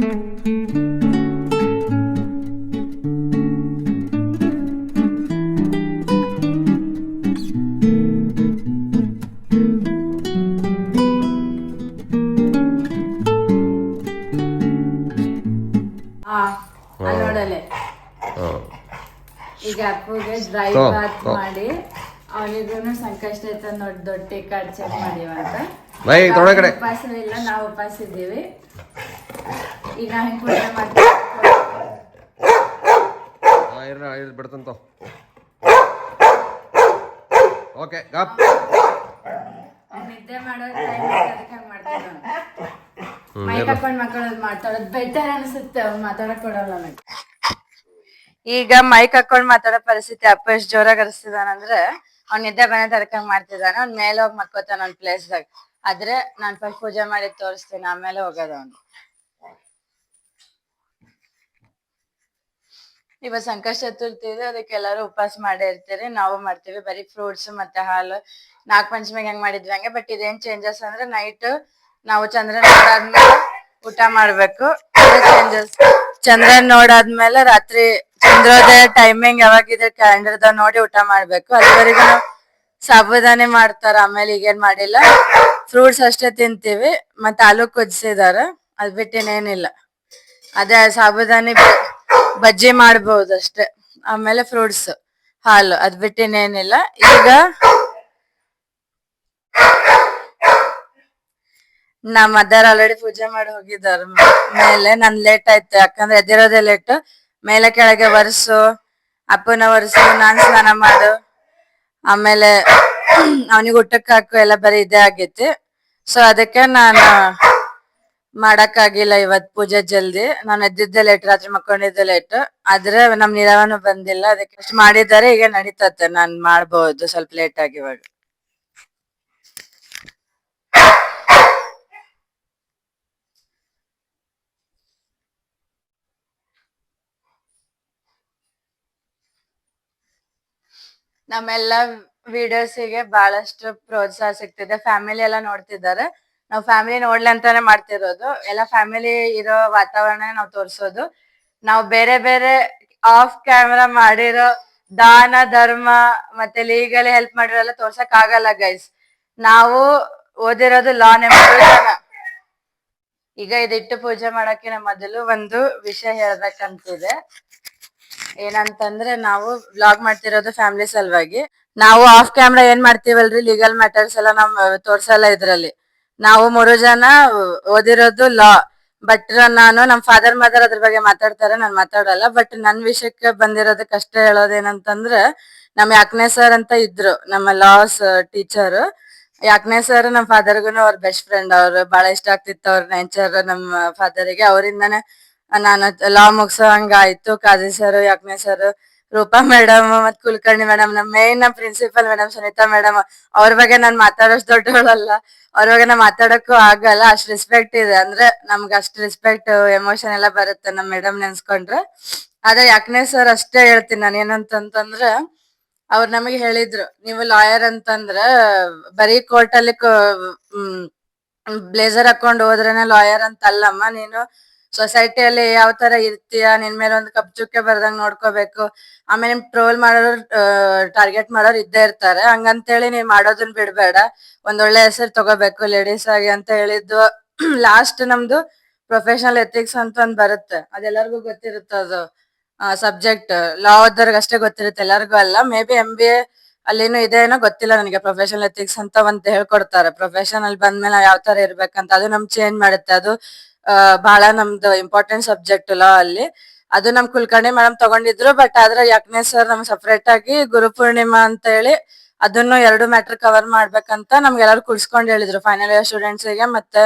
ಈಗ ಅಪ್ಪುಗೆ ಡ್ರೈ ಬಾತ್ ಮಾಡಿ ಅವನಿಗೂ ಸಂಕಷ್ಟ ಐತ ನೋಡಿ ದೊಡ್ಡ ಕಾರ್ಡ್ ಚೆಕ್ ಮಾಡಿವಂತ ಉಪವಾಸ ಇಲ್ಲ ನಾವು ಉಪವಾಸ ಇದ್ದೀವಿ. ಈಗ ಹೆಂಗ್ ಪೂಜೆ ಮಾಡ್ತೀವಿ ಬಿಡ್ತಂತ ನಿದ್ದೆ ಮಾಡೋ ಟೈಮ್ ಅದಕ್ಕೆ ಹಂಗ್ ಮಾಡ್ತೀವಿ. ಮೈಕ್ ಹಾಕೊಂಡ್ ಮಕ್ಕಳು ಮಾತಾಡೋದು ಬೆಟರ್ ಅನ್ಸುತ್ತೆ, ಮಾತಾಡಕ್ ಕೊಡಲ್ಲ ನನಗೆ. ಈಗ ಮೈಕ್ ಹಾಕೊಂಡ್ ಮಾತಾಡೋ ಪರಿಸ್ಥಿತಿ ಅಪ್ಪ ಎಷ್ಟ್ ಜೋರಾಗಿ ಅನಿಸ್ತಿದಾನಂದ್ರೆ ಅವ್ನ ನಿದ್ದೆ ಬಂದ ತಡ್ಕಂಗ್ ಮಾಡ್ತಿದ್ದಾನೆ. ಅವ್ನ್ ಮೇಲೆ ಹೋಗಿ ಮಕ್ಕೋತಾನ ಒಂದ್ ಪ್ಲೇಸ್ದಾಗ. ಆದ್ರೆ ನಾನ್ ಫಸ್ಟ್ ಪೂಜೆ ಮಾಡಿ ತೋರಿಸ್ತೀನಿ, ಆಮೇಲೆ ಹೋಗೋದು ಅವ್ನು. ಇವತ್ ಸಂಕಷ್ಟ ಚತುರ್ಥಿ ಇದೆ, ಅದಕ್ಕೆ ಎಲ್ಲಾರು ಉಪವಾಸ ಮಾಡೇ ಇರ್ತೀರಿ. ನಾವು ಮಾಡ್ತೀವಿ ಬರೀ ಫ್ರೂಟ್ಸ್ ಮತ್ತೆ ಹಾಲು. ನಾಗ ಪಂಚಮಿಗೆ ಹೆಂಗ್ ಮಾಡಿದ್ವಿ ಹಂಗೆ. ಬಟ್ ಇದೇನ್ ಚೇಂಜಸ್ ಅಂದ್ರೆ ನೈಟ್ ನಾವು ಚಂದ್ರನ್ ನೋಡಾದ್ಮೇಲೆ ಊಟ ಮಾಡ್ಬೇಕು. ಚೇಂಜಸ್ ಚಂದ್ರನ್ ನೋಡಾದ್ಮೇಲೆ ರಾತ್ರಿ ಚಂದ್ರೋದಯ ಟೈಮಿಂಗ್ ಯಾವಾಗಿದೆ ಕ್ಯಾಲೆಂಡರ್ದಾಗ ನೋಡಿ ಊಟ ಮಾಡ್ಬೇಕು. ಅಲ್ಲಿವರೆಗೂ ಸಾಬುದಾನಿ ಮಾಡ್ತಾರ. ಆಮೇಲೆ ಈಗೇನ್ ಮಾಡಿಲ್ಲ, ಫ್ರೂಟ್ಸ್ ಅಷ್ಟೇ ತಿಂತೀವಿ. ಮತ್ತೆ ಹಾಲು ಕುದಿಸಿದಾರ, ಅದ್ ಬಿಟ್ಟಿನೇನಿಲ್ಲ. ಅದೇ ಸಾಬುದಾನಿ ಬಜ್ಜಿ ಮಾಡ್ಬಹುದು ಅಷ್ಟೇ. ಆಮೇಲೆ ಫ್ರೂಟ್ಸ್ ಹಾಲು, ಅದ್ ಬಿಟ್ಟಿನೇನಿಲ್ಲ. ಈಗ ನಮ್ ಮದರ್ ಆಲ್ರೆಡಿ ಪೂಜೆ ಮಾಡಿ ಹೋಗಿದಾರ ಮೇಲೆ. ನನ್ ಲೇಟ್ ಆಯ್ತು, ಯಾಕಂದ್ರೆ ಎದ್ದಿರೋದೇ ಲೇಟ್. ಮೇಲೆ ಕೆಳಗೆ ವರ್ಸು, ಅಪ್ಪನ ವರ್ಸು, ನಾನ್ ಸ್ನಾನ ಮಾಡು, ಆಮೇಲೆ ಅವನಿಗೆ ಊಟಕ್ಕೆ ಹಾಕು, ಎಲ್ಲ ಬರೀ ಇದೇ ಆಗೈತಿ. ಸೊ ಅದಕ್ಕೆ ನಾನು ಮಾಡಕ್ ಆಗಿಲ್ಲ ಇವತ್ ಪೂಜೆ ಜಲ್ದಿ. ನಾನು ಎದ್ದಿದ್ದೆ ಲೇಟ್, ರಾತ್ರಿ ಮಕ್ಕೊಂಡಿದ್ದೆ ಲೇಟ್. ಆದ್ರೆ ನಮ್ ನಿರವನು ಬಂದಿಲ್ಲ, ಅದಕ್ಕೆ ಅಷ್ಟು ಮಾಡಿದ್ದಾರೆ. ಈಗ ನಡೀತತ್ತೆ, ನಾನ್ ಮಾಡ್ಬೋದು ಸ್ವಲ್ಪ ಲೇಟ್ ಆಗಿ ಇವಾಗ. ನಮ್ಮೆಲ್ಲ ವಿಡಿಯೋಸಿಗೆ ಬಹಳಷ್ಟು ಪ್ರೋತ್ಸಾಹ ಸಿಗ್ತಿದೆ. ಫ್ಯಾಮಿಲಿ ಎಲ್ಲ ನೋಡ್ತಿದ್ದಾರೆ. ನಾವು ಫ್ಯಾಮಿಲಿ ನೋಡ್ಲಿ ಅಂತಾನೆ ಮಾಡ್ತಿರೋದು. ಎಲ್ಲ ಫ್ಯಾಮಿಲಿ ಇರೋ ವಾತಾವರಣ ನಾವು ತೋರ್ಸೋದು. ನಾವು ಬೇರೆ ಬೇರೆ ಆಫ್ ಕ್ಯಾಮ್ರಾ ಮಾಡಿರೋ ದಾನ ಧರ್ಮ ಮತ್ತೆ ಲೀಗಲಿ ಹೆಲ್ಪ್ ಮಾಡಿರೋಲ್ಲ ತೋರ್ಸಕ್ ಆಗಲ್ಲ ಗೈಸ್. ನಾವು ಓದಿರೋದು ಲಾನೆ. ಈಗ ಇದಿಟ್ಟು ಪೂಜೆ ಮಾಡಕ್ಕಿನ ಮೊದಲು ಒಂದು ವಿಷಯ ಹೇಳ್ಬೇಕಂತಿದೆ. ಏನಂತಂದ್ರೆ ನಾವು ವ್ಲಾಗ್ ಮಾಡ್ತಿರೋದು ಫ್ಯಾಮಿಲಿ ಸಲುವಾಗಿ. ನಾವು ಆಫ್ ಕ್ಯಾಮ್ರಾ ಏನ್ ಮಾಡ್ತೀವಲ್ರಿ, ಲೀಗಲ್ ಮ್ಯಾಟರ್ಸ್ ಎಲ್ಲ ನಮ್ ತೋರ್ಸಲ್ಲ ಇದ್ರಲ್ಲಿ. ನಾವು 3 ಜನ ಓದಿರೋದು ಲಾ. ಬಟ್ ನಾನು ನಮ್ ಫಾದರ್ ಮದರ್ ಅದ್ರ ಬಗ್ಗೆ ಮಾತಾಡ್ತಾರೆ, ನಾನ್ ಮಾತಾಡಲ್ಲ. ಬಟ್ ನನ್ ವಿಷಯಕ್ಕೆ ಬಂದಿರೋದಕ್ಕಷ್ಟೇ ಹೇಳೋದೇನಂತಂದ್ರೆ, ನಮ್ ಯಾಕ್ನೆ ಸರ್ ಅಂತ ಇದ್ರು, ನಮ್ಮ ಲಾಸ್ ಟೀಚರ್. ಯಾಕ್ನೆ ಸರ್ ನಮ್ ಫಾದರ್ಗುನು ಅವ್ರ ಬೆಸ್ಟ್ ಫ್ರೆಂಡ್. ಅವ್ರು ಬಹಳ ಇಷ್ಟ ಆಗ್ತಿತ್ತು ಅವ್ರ ನೇಚರ್ ನಮ್ಮ ಫಾದರಿಗೆ. ಅವರಿಂದಾನೆ ನಾನು ಲಾ ಮುಗ್ಸೋ ಹಂಗ ಆಯ್ತು. ಕಾಜಿ ಸರ್, ಯಾಕ್ನೆ ಸರ್, ರೂಪಾ ಮೇಡಮ್, ಮತ್ ಕುಲಕರ್ಣಿ ಮೇಡಮ್, ನಮ್ ಮೇನ್ ನಮ್ ಪ್ರಿನ್ಸಿಪಲ್ ಮೇಡಮ್ ಸುನೀತಾ ಮೇಡಮ್. ಅವ್ರ ಬಗ್ಗೆ ನಾನ್ ಮಾತಾಡೋಷ್ಟು ದೊಡ್ಡವಳಲ್ಲ, ಅವ್ರ ಬಗ್ಗೆ ನಾ ಮಾತಾಡಕ್ಕೂ ಆಗಲ್ಲ. ಅಷ್ಟ್ ರೆಸ್ಪೆಕ್ಟ್ ಇದೆ. ಅಂದ್ರೆ ನಮ್ಗೆ ಅಷ್ಟ್ ರೆಸ್ಪೆಕ್ಟ್, ಎಮೋಷನ್ ಎಲ್ಲ ಬರುತ್ತೆ ನಮ್ ಮೇಡಮ್ ನೆನ್ಸ್ಕೊಂಡ್ರೆ. ಆದ್ರೆ ಯಾಕ್ನೆ ಸರ್ ಅಷ್ಟೇ ಹೇಳ್ತೀನಿ ನಾನು. ಏನಂತಂದ್ರೆ, ಅವ್ರು ನಮಗೆ ಹೇಳಿದ್ರು, ನೀವು ಲಾಯರ್ ಅಂತಂದ್ರ ಬರೀ ಕೋರ್ಟ್ ಅಲ್ಲಿ ಬ್ಲೇಸರ್ ಹಾಕೊಂಡ್ ಹೋದ್ರೇನೆ ಲಾಯರ್ ಅಂತ ಅಲ್ಲಮ್ಮ. ನೀನು ಸೊಸೈಟಿಯಲ್ಲಿ ಯಾವ ತರ ಇರ್ತೀಯ, ನಿನ್ ಮೇಲೆ ಒಂದು ಕಪ್ ಚುಕ್ಕೆ ಬರ್ದಂಗ್ ನೋಡ್ಕೋಬೇಕು. ಆಮೇಲೆ ನಿಮ್ ಟ್ರೋಲ್ ಮಾಡೋರು, ಟಾರ್ಗೆಟ್ ಮಾಡೋರು ಇದ್ದೇ ಇರ್ತಾರೆ. ಹಂಗಂತೇಳಿ ನೀವ್ ಮಾಡೋದನ್ನ ಬಿಡ್ಬೇಡ, ಒಂದೊಳ್ಳೆ ಹೆಸರು ತಗೋಬೇಕು ಲೇಡೀಸ್ ಆಗಿ ಅಂತ ಹೇಳಿದ್ದು. ಲಾಸ್ಟ್ ನಮ್ದು ಪ್ರೊಫೆಷನಲ್ ಎಥಿಕ್ಸ್ ಅಂತ ಒಂದ್ ಬರುತ್ತೆ, ಅದೆಲ್ಲರಿಗೂ ಗೊತ್ತಿರುತ್ತೆ. ಅದು ಸಬ್ಜೆಕ್ಟ್ ಲಾ ಓದೋರ್ಗ ಅಷ್ಟೇ ಗೊತ್ತಿರುತ್ತೆ, ಎಲ್ಲರಿಗೂ ಅಲ್ಲ. ಮೇ ಬಿ MBA ಅಲ್ಲಿನೂ ಇದೇನೋ ಗೊತ್ತಿಲ್ಲ ನನಗೆ. ಪ್ರೊಫೆಷನಲ್ ಎಥಿಕ್ಸ್ ಅಂತ ಒಂದ್ ಹೇಳ್ಕೊಡ್ತಾರೆ. ಪ್ರೊಫೆಷನಲ್ ಬಂದ್ಮೇಲೆ ನಾವ್ ಯಾವ ತರ ಇರ್ಬೇಕಂತ. ಅದು ನಮ್ ಚೇಂಜ್ ಮಾಡುತ್ತೆ. ಅದು ಬಹಳ ನಮ್ದು ಇಂಪಾರ್ಟೆಂಟ್ ಸಬ್ಜೆಕ್ಟ್ ಲಾ ಅಲ್ಲಿ. ಅದು ನಮ್ ಕುಲಕರ್ಣಿ ಮೇಡಮ್ ತಗೊಂಡಿದ್ರು. ಬಟ್ ಆದ್ರೆ ಯಾಕ್ನೆ ಸರ್ ನಮ್ಗೆ ಸಪ್ರೇಟ್ ಆಗಿ ಗುರುಪೂರ್ಣಿಮಾ ಅಂತ ಹೇಳಿ ಅದನ್ನು 2 ಮ್ಯಾಟರ್ ಕವರ್ ಮಾಡ್ಬೇಕಂತ ನಮ್ಗೆಲ್ಲಾರು ಕುಡ್ಸ್ಕೊಂಡ್ ಹೇಳಿದ್ರು, ಫೈನಲ್ ಇಯರ್ ಸ್ಟೂಡೆಂಟ್ಸ್ ಗೆ. ಮತ್ತೆ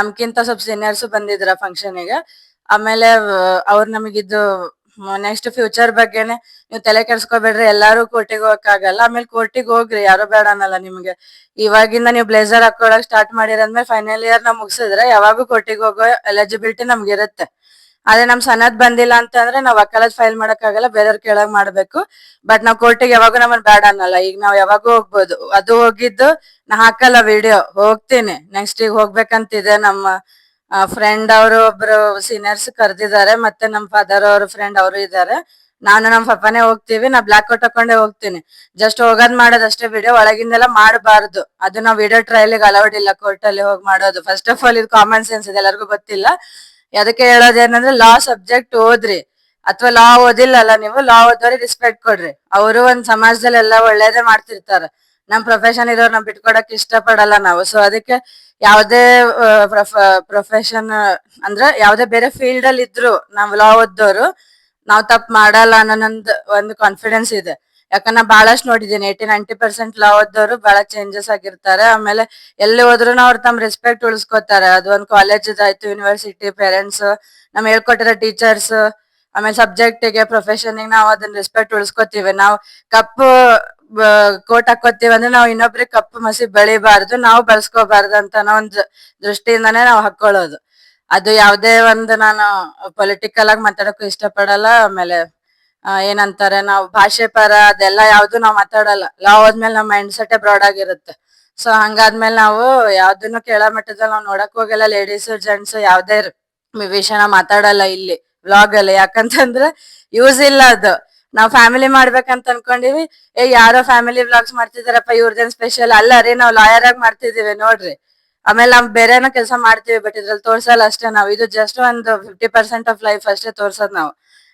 ನಮ್ಗಿಂತ ಸ್ವಲ್ಪ ಸೀನಿಯರ್ಸ್ ಬಂದಿದ್ರ ಫಂಕ್ಷನ್ ಗೆ. ಆಮೇಲೆ ಅವ್ರು ನಮಗಿದ್ದು ನೆಕ್ಸ್ಟ್ ಫ್ಯೂಚರ್ ಬಗ್ಗೆನೆ, ನೀವು ತಲೆ ಕೆಡ್ಸ್ಕೊಬೇಡ್ರಿ, ಎಲ್ಲಾರು ಕೋರ್ಟಿಗೆ ಹೋಗಕ್ಕಾಗಲ್ಲ. ಆಮೇಲೆ ಕೋರ್ಟಿಗೆ ಹೋಗ್ರಿ, ಯಾರು ಬೇಡ ಅನ್ನಲ್ಲ ನಿಮ್ಗೆ. ಇವಾಗಿಂದ ನೀವು ಬ್ಲೇಸರ್ ಹಾಕೊಳಕ್ ಸ್ಟಾರ್ಟ್ ಮಾಡಿರಂದ್ಮೇಲೆ ಫೈನಲ್ ಇಯರ್ ನಾವ್ ಮುಗಿಸಿದ್ರೆ ಯಾವಾಗೂ ಕೋರ್ಟಿಗೆ ಹೋಗೋ ಎಲಿಜಿಬಿಲಿಟಿ ನಮ್ಗೆ ಇರುತ್ತೆ. ಆದ್ರೆ ನಮ್ ಸನದ್ ಬಂದಿಲ್ಲ ಅಂತಂದ್ರೆ ನಾವ್ ವಕಾಲತ್ ಫೈಲ್ ಮಾಡಕ್ ಆಗಲ್ಲ, ಬೇರೆಯವ್ರ ಕೆಳಗ್ ಮಾಡ್ಬೇಕು. ಬಟ್ ನಾವ್ ಕೋರ್ಟಿಗೆ ಯಾವಾಗೂ ನಮ್ಮನ್ ಬೇಡ ಅನ್ನಲ್ಲ. ಈಗ ನಾವ್ ಯಾವಾಗೂ ಹೋಗ್ಬೋದು. ಅದು ಹೋಗಿದ್ದು ನಾ ಹಾಕಲ್ಲ ವಿಡಿಯೋ, ಹೋಗ್ತೀನಿ ನೆಕ್ಸ್ಟ್ ಈಗ ಹೋಗ್ಬೇಕಂತಿದೆ. ನಮ್ಮ ಫ್ರೆಂಡ್ ಅವರು ಒಬ್ರು ಸೀನಿಯರ್ಸ್ ಕರೆದಿದ್ದಾರೆ, ಮತ್ತೆ ನಮ್ ಫಾದರ್ ಅವ್ರ ಫ್ರೆಂಡ್ ಅವರು ಇದ್ದಾರೆ. ನಾನು ನಮ್ ಪಪ್ಪನೇ ಹೋಗ್ತೀವಿ. ನಾ ಬ್ಲಾಕ್ ಕೋಟ್ ಹಾಕೊಂಡೇ ಹೋಗ್ತೀನಿ. ಜಸ್ಟ್ ಹೋಗೋದ್ ಮಾಡೋದಷ್ಟೇ, ವಿಡಿಯೋ ಒಳಗಿಂದೆಲ್ಲ ಮಾಡಬಾರ್ದು. ಅದು ನಾವು ವಿಡಿಯೋ ಟ್ರಯಲ್ಗೆ ಅಲೌಡ್ ಇಲ್ಲ ಕೋರ್ಟ್ ಅಲ್ಲಿ ಹೋಗಿ ಮಾಡೋದು. ಫಸ್ಟ್ ಆಫ್ ಆಲ್ ಇದು ಕಾಮನ್ ಸೆನ್ಸ್ ಇದೆ, ಎಲ್ಲರಿಗೂ ಗೊತ್ತಿಲ್ಲ. ಅದಕ್ಕೆ ಹೇಳೋದೇನಂದ್ರೆ, ಲಾ ಸಬ್ಜೆಕ್ಟ್ ಓದ್ರಿ, ಅಥವಾ ಲಾ ಓದಿಲ್ಲಲ್ಲ ನೀವು, ಲಾ ಓದೋರಿಗೆ ರೆಸ್ಪೆಕ್ಟ್ ಕೊಡ್ರಿ. ಅವರು ಒಂದ್ ಸಮಾಜದಲ್ಲಿ ಎಲ್ಲ ಒಳ್ಳೇದೇ ಮಾಡ್ತಿರ್ತಾರ. ನಮ್ ಪ್ರೊಫೆಷನ್ ಇರೋರು ನಾವ್ ಬಿಟ್ಕೊಡಕ್ ಇಷ್ಟ ಪಡಲ್ಲ ನಾವು. ಸೊ ಅದಕ್ಕೆ ಯಾವ್ದೇ ಪ್ರೊಫೆಷನ್ ಅಂದ್ರೆ ಯಾವ್ದೇ ಬೇರೆ ಫೀಲ್ಡ್ ಅಲ್ಲಿ ಇದ್ರು ನಾವ್ ಲಾ ಓದೋರು ನಾವ್ ತಪ್ಪು ಮಾಡಲ್ಲ ಅನ್ನೋ ನಂದು ಒಂದು ಕಾನ್ಫಿಡೆನ್ಸ್ ಇದೆ. ಯಾಕಂದ್ರೆ ನಾ ಬಹಳಷ್ಟು ನೋಡಿದ್ದೀನಿ, 80-90% ಲಾ ಓದೋರು ಬಹಳ ಚೇಂಜಸ್ ಆಗಿರ್ತಾರೆ. ಆಮೇಲೆ ಎಲ್ಲಿ ಹೋದ್ರು ಅವ್ರು ತಮ್ಮ ರೆಸ್ಪೆಕ್ಟ್ ಉಳಿಸ್ಕೊತಾರೆ. ಅದು ಒಂದು ಕಾಲೇಜ್ ಆಯ್ತು, ಯೂನಿವರ್ಸಿಟಿ, ಪೇರೆಂಟ್ಸ್, ನಮ್ ಹೇಳ್ಕೊಟ್ಟಿರೋ ಟೀಚರ್ಸ್, ಆಮೇಲೆ ಸಬ್ಜೆಕ್ಟಿಗೆ, ಪ್ರೊಫೆಷನ್ಗೆ ನಾವು ಅದನ್ನ ರೆಸ್ಪೆಕ್ಟ್ ಉಳಿಸ್ಕೊತೀವಿ. ನಾವು ಕಪ್ಪು ಕೋಟ್ ಹಾಕೋತೀವಿ ಅಂದ್ರೆ ನಾವು ಇನ್ನೊಬ್ರಿಗೆ ಕಪ್ಪು ಮಸಿ ಬೆಳಿಬಾರ್ದು, ನಾವು ಬೆಳೆಸ್ಕೋಬಾರ್ದು ಅಂತ ಅನ್ನೋ ಒಂದು ದೃಷ್ಟಿಯಿಂದಾನೇ ನಾವು ಹಾಕೊಳ್ಳೋದು. ಅದು ಯಾವ್ದೇ ಒಂದು ನಾನು ಪೊಲಿಟಿಕಲ್ ಆಗಿ ಮಾತಾಡಕ್ಕೂ ಇಷ್ಟಪಡಲ್ಲ. ಆಮೇಲೆ ಏನಂತಾರೆ, ನಾವು ಭಾಷೆ ಪರ ಅದೆಲ್ಲ ಯಾವ್ದು ನಾವ್ ಮಾತಾಡಲ್ಲ. ಲಾ ಹೋದ್ಮೇಲೆ ನಮ್ಮ ಮೈಂಡ್ ಸೆಟ್ ಬ್ರಾಡ್ ಆಗಿರುತ್ತೆ. ಸೊ ಹಂಗಾದ್ಮೇಲೆ ನಾವು ಯಾವ್ದನ್ನು ಕೆಳ ಮಟ್ಟದಲ್ಲಿ ನಾವು ನೋಡಕ್ ಹೋಗಲ್ಲ. ಲೇಡೀಸ್ ಜೆಂಟ್ಸ್ ಯಾವ್ದೇ ವಿಷಯನ ಮಾತಾಡಲ್ಲ ಇಲ್ಲಿ ವ್ಲಾಗ್ ಅಲ್ಲಿ. ಯಾಕಂತಂದ್ರೆ ಯೂಸ್ ಇಲ್ಲ ಅದು. ನಾವ್ ಫ್ಯಾಮಿಲಿ ಮಾಡ್ಬೇಕಂತ ಅನ್ಕೊಂಡಿವಿ. ಯಾರೋ ಫ್ಯಾಮಿಲಿ ವ್ಲಾಗ್ಸ್ ಮಾಡ್ತಿದಾರಪ್ಪ, ಇವ್ರದೇನ್ ಸ್ಪೆಷಲ್ ಅಲ್ಲ ರೀ, ನಾವ್ ಲಾಯರ್ ಆಗಿ ಮಾಡ್ತಿದೀವಿ ನೋಡ್ರಿ. ಆಮೇಲೆ ನಾವ್ ಬೇರೆನೋ ಕೆಲಸ ಮಾಡ್ತೀವಿ, ಬಟ್ ಇದ್ರಲ್ಲಿ ತೋರ್ಸಲ್ಲ ಅಷ್ಟೇ. ನಾವು ಇದು ಜಸ್ಟ್ ಒಂದು 50% ಆಫ್ ಲೈಫ್ ಅಷ್ಟೇ ತೋರ್ಸೋದ್. ನಾವು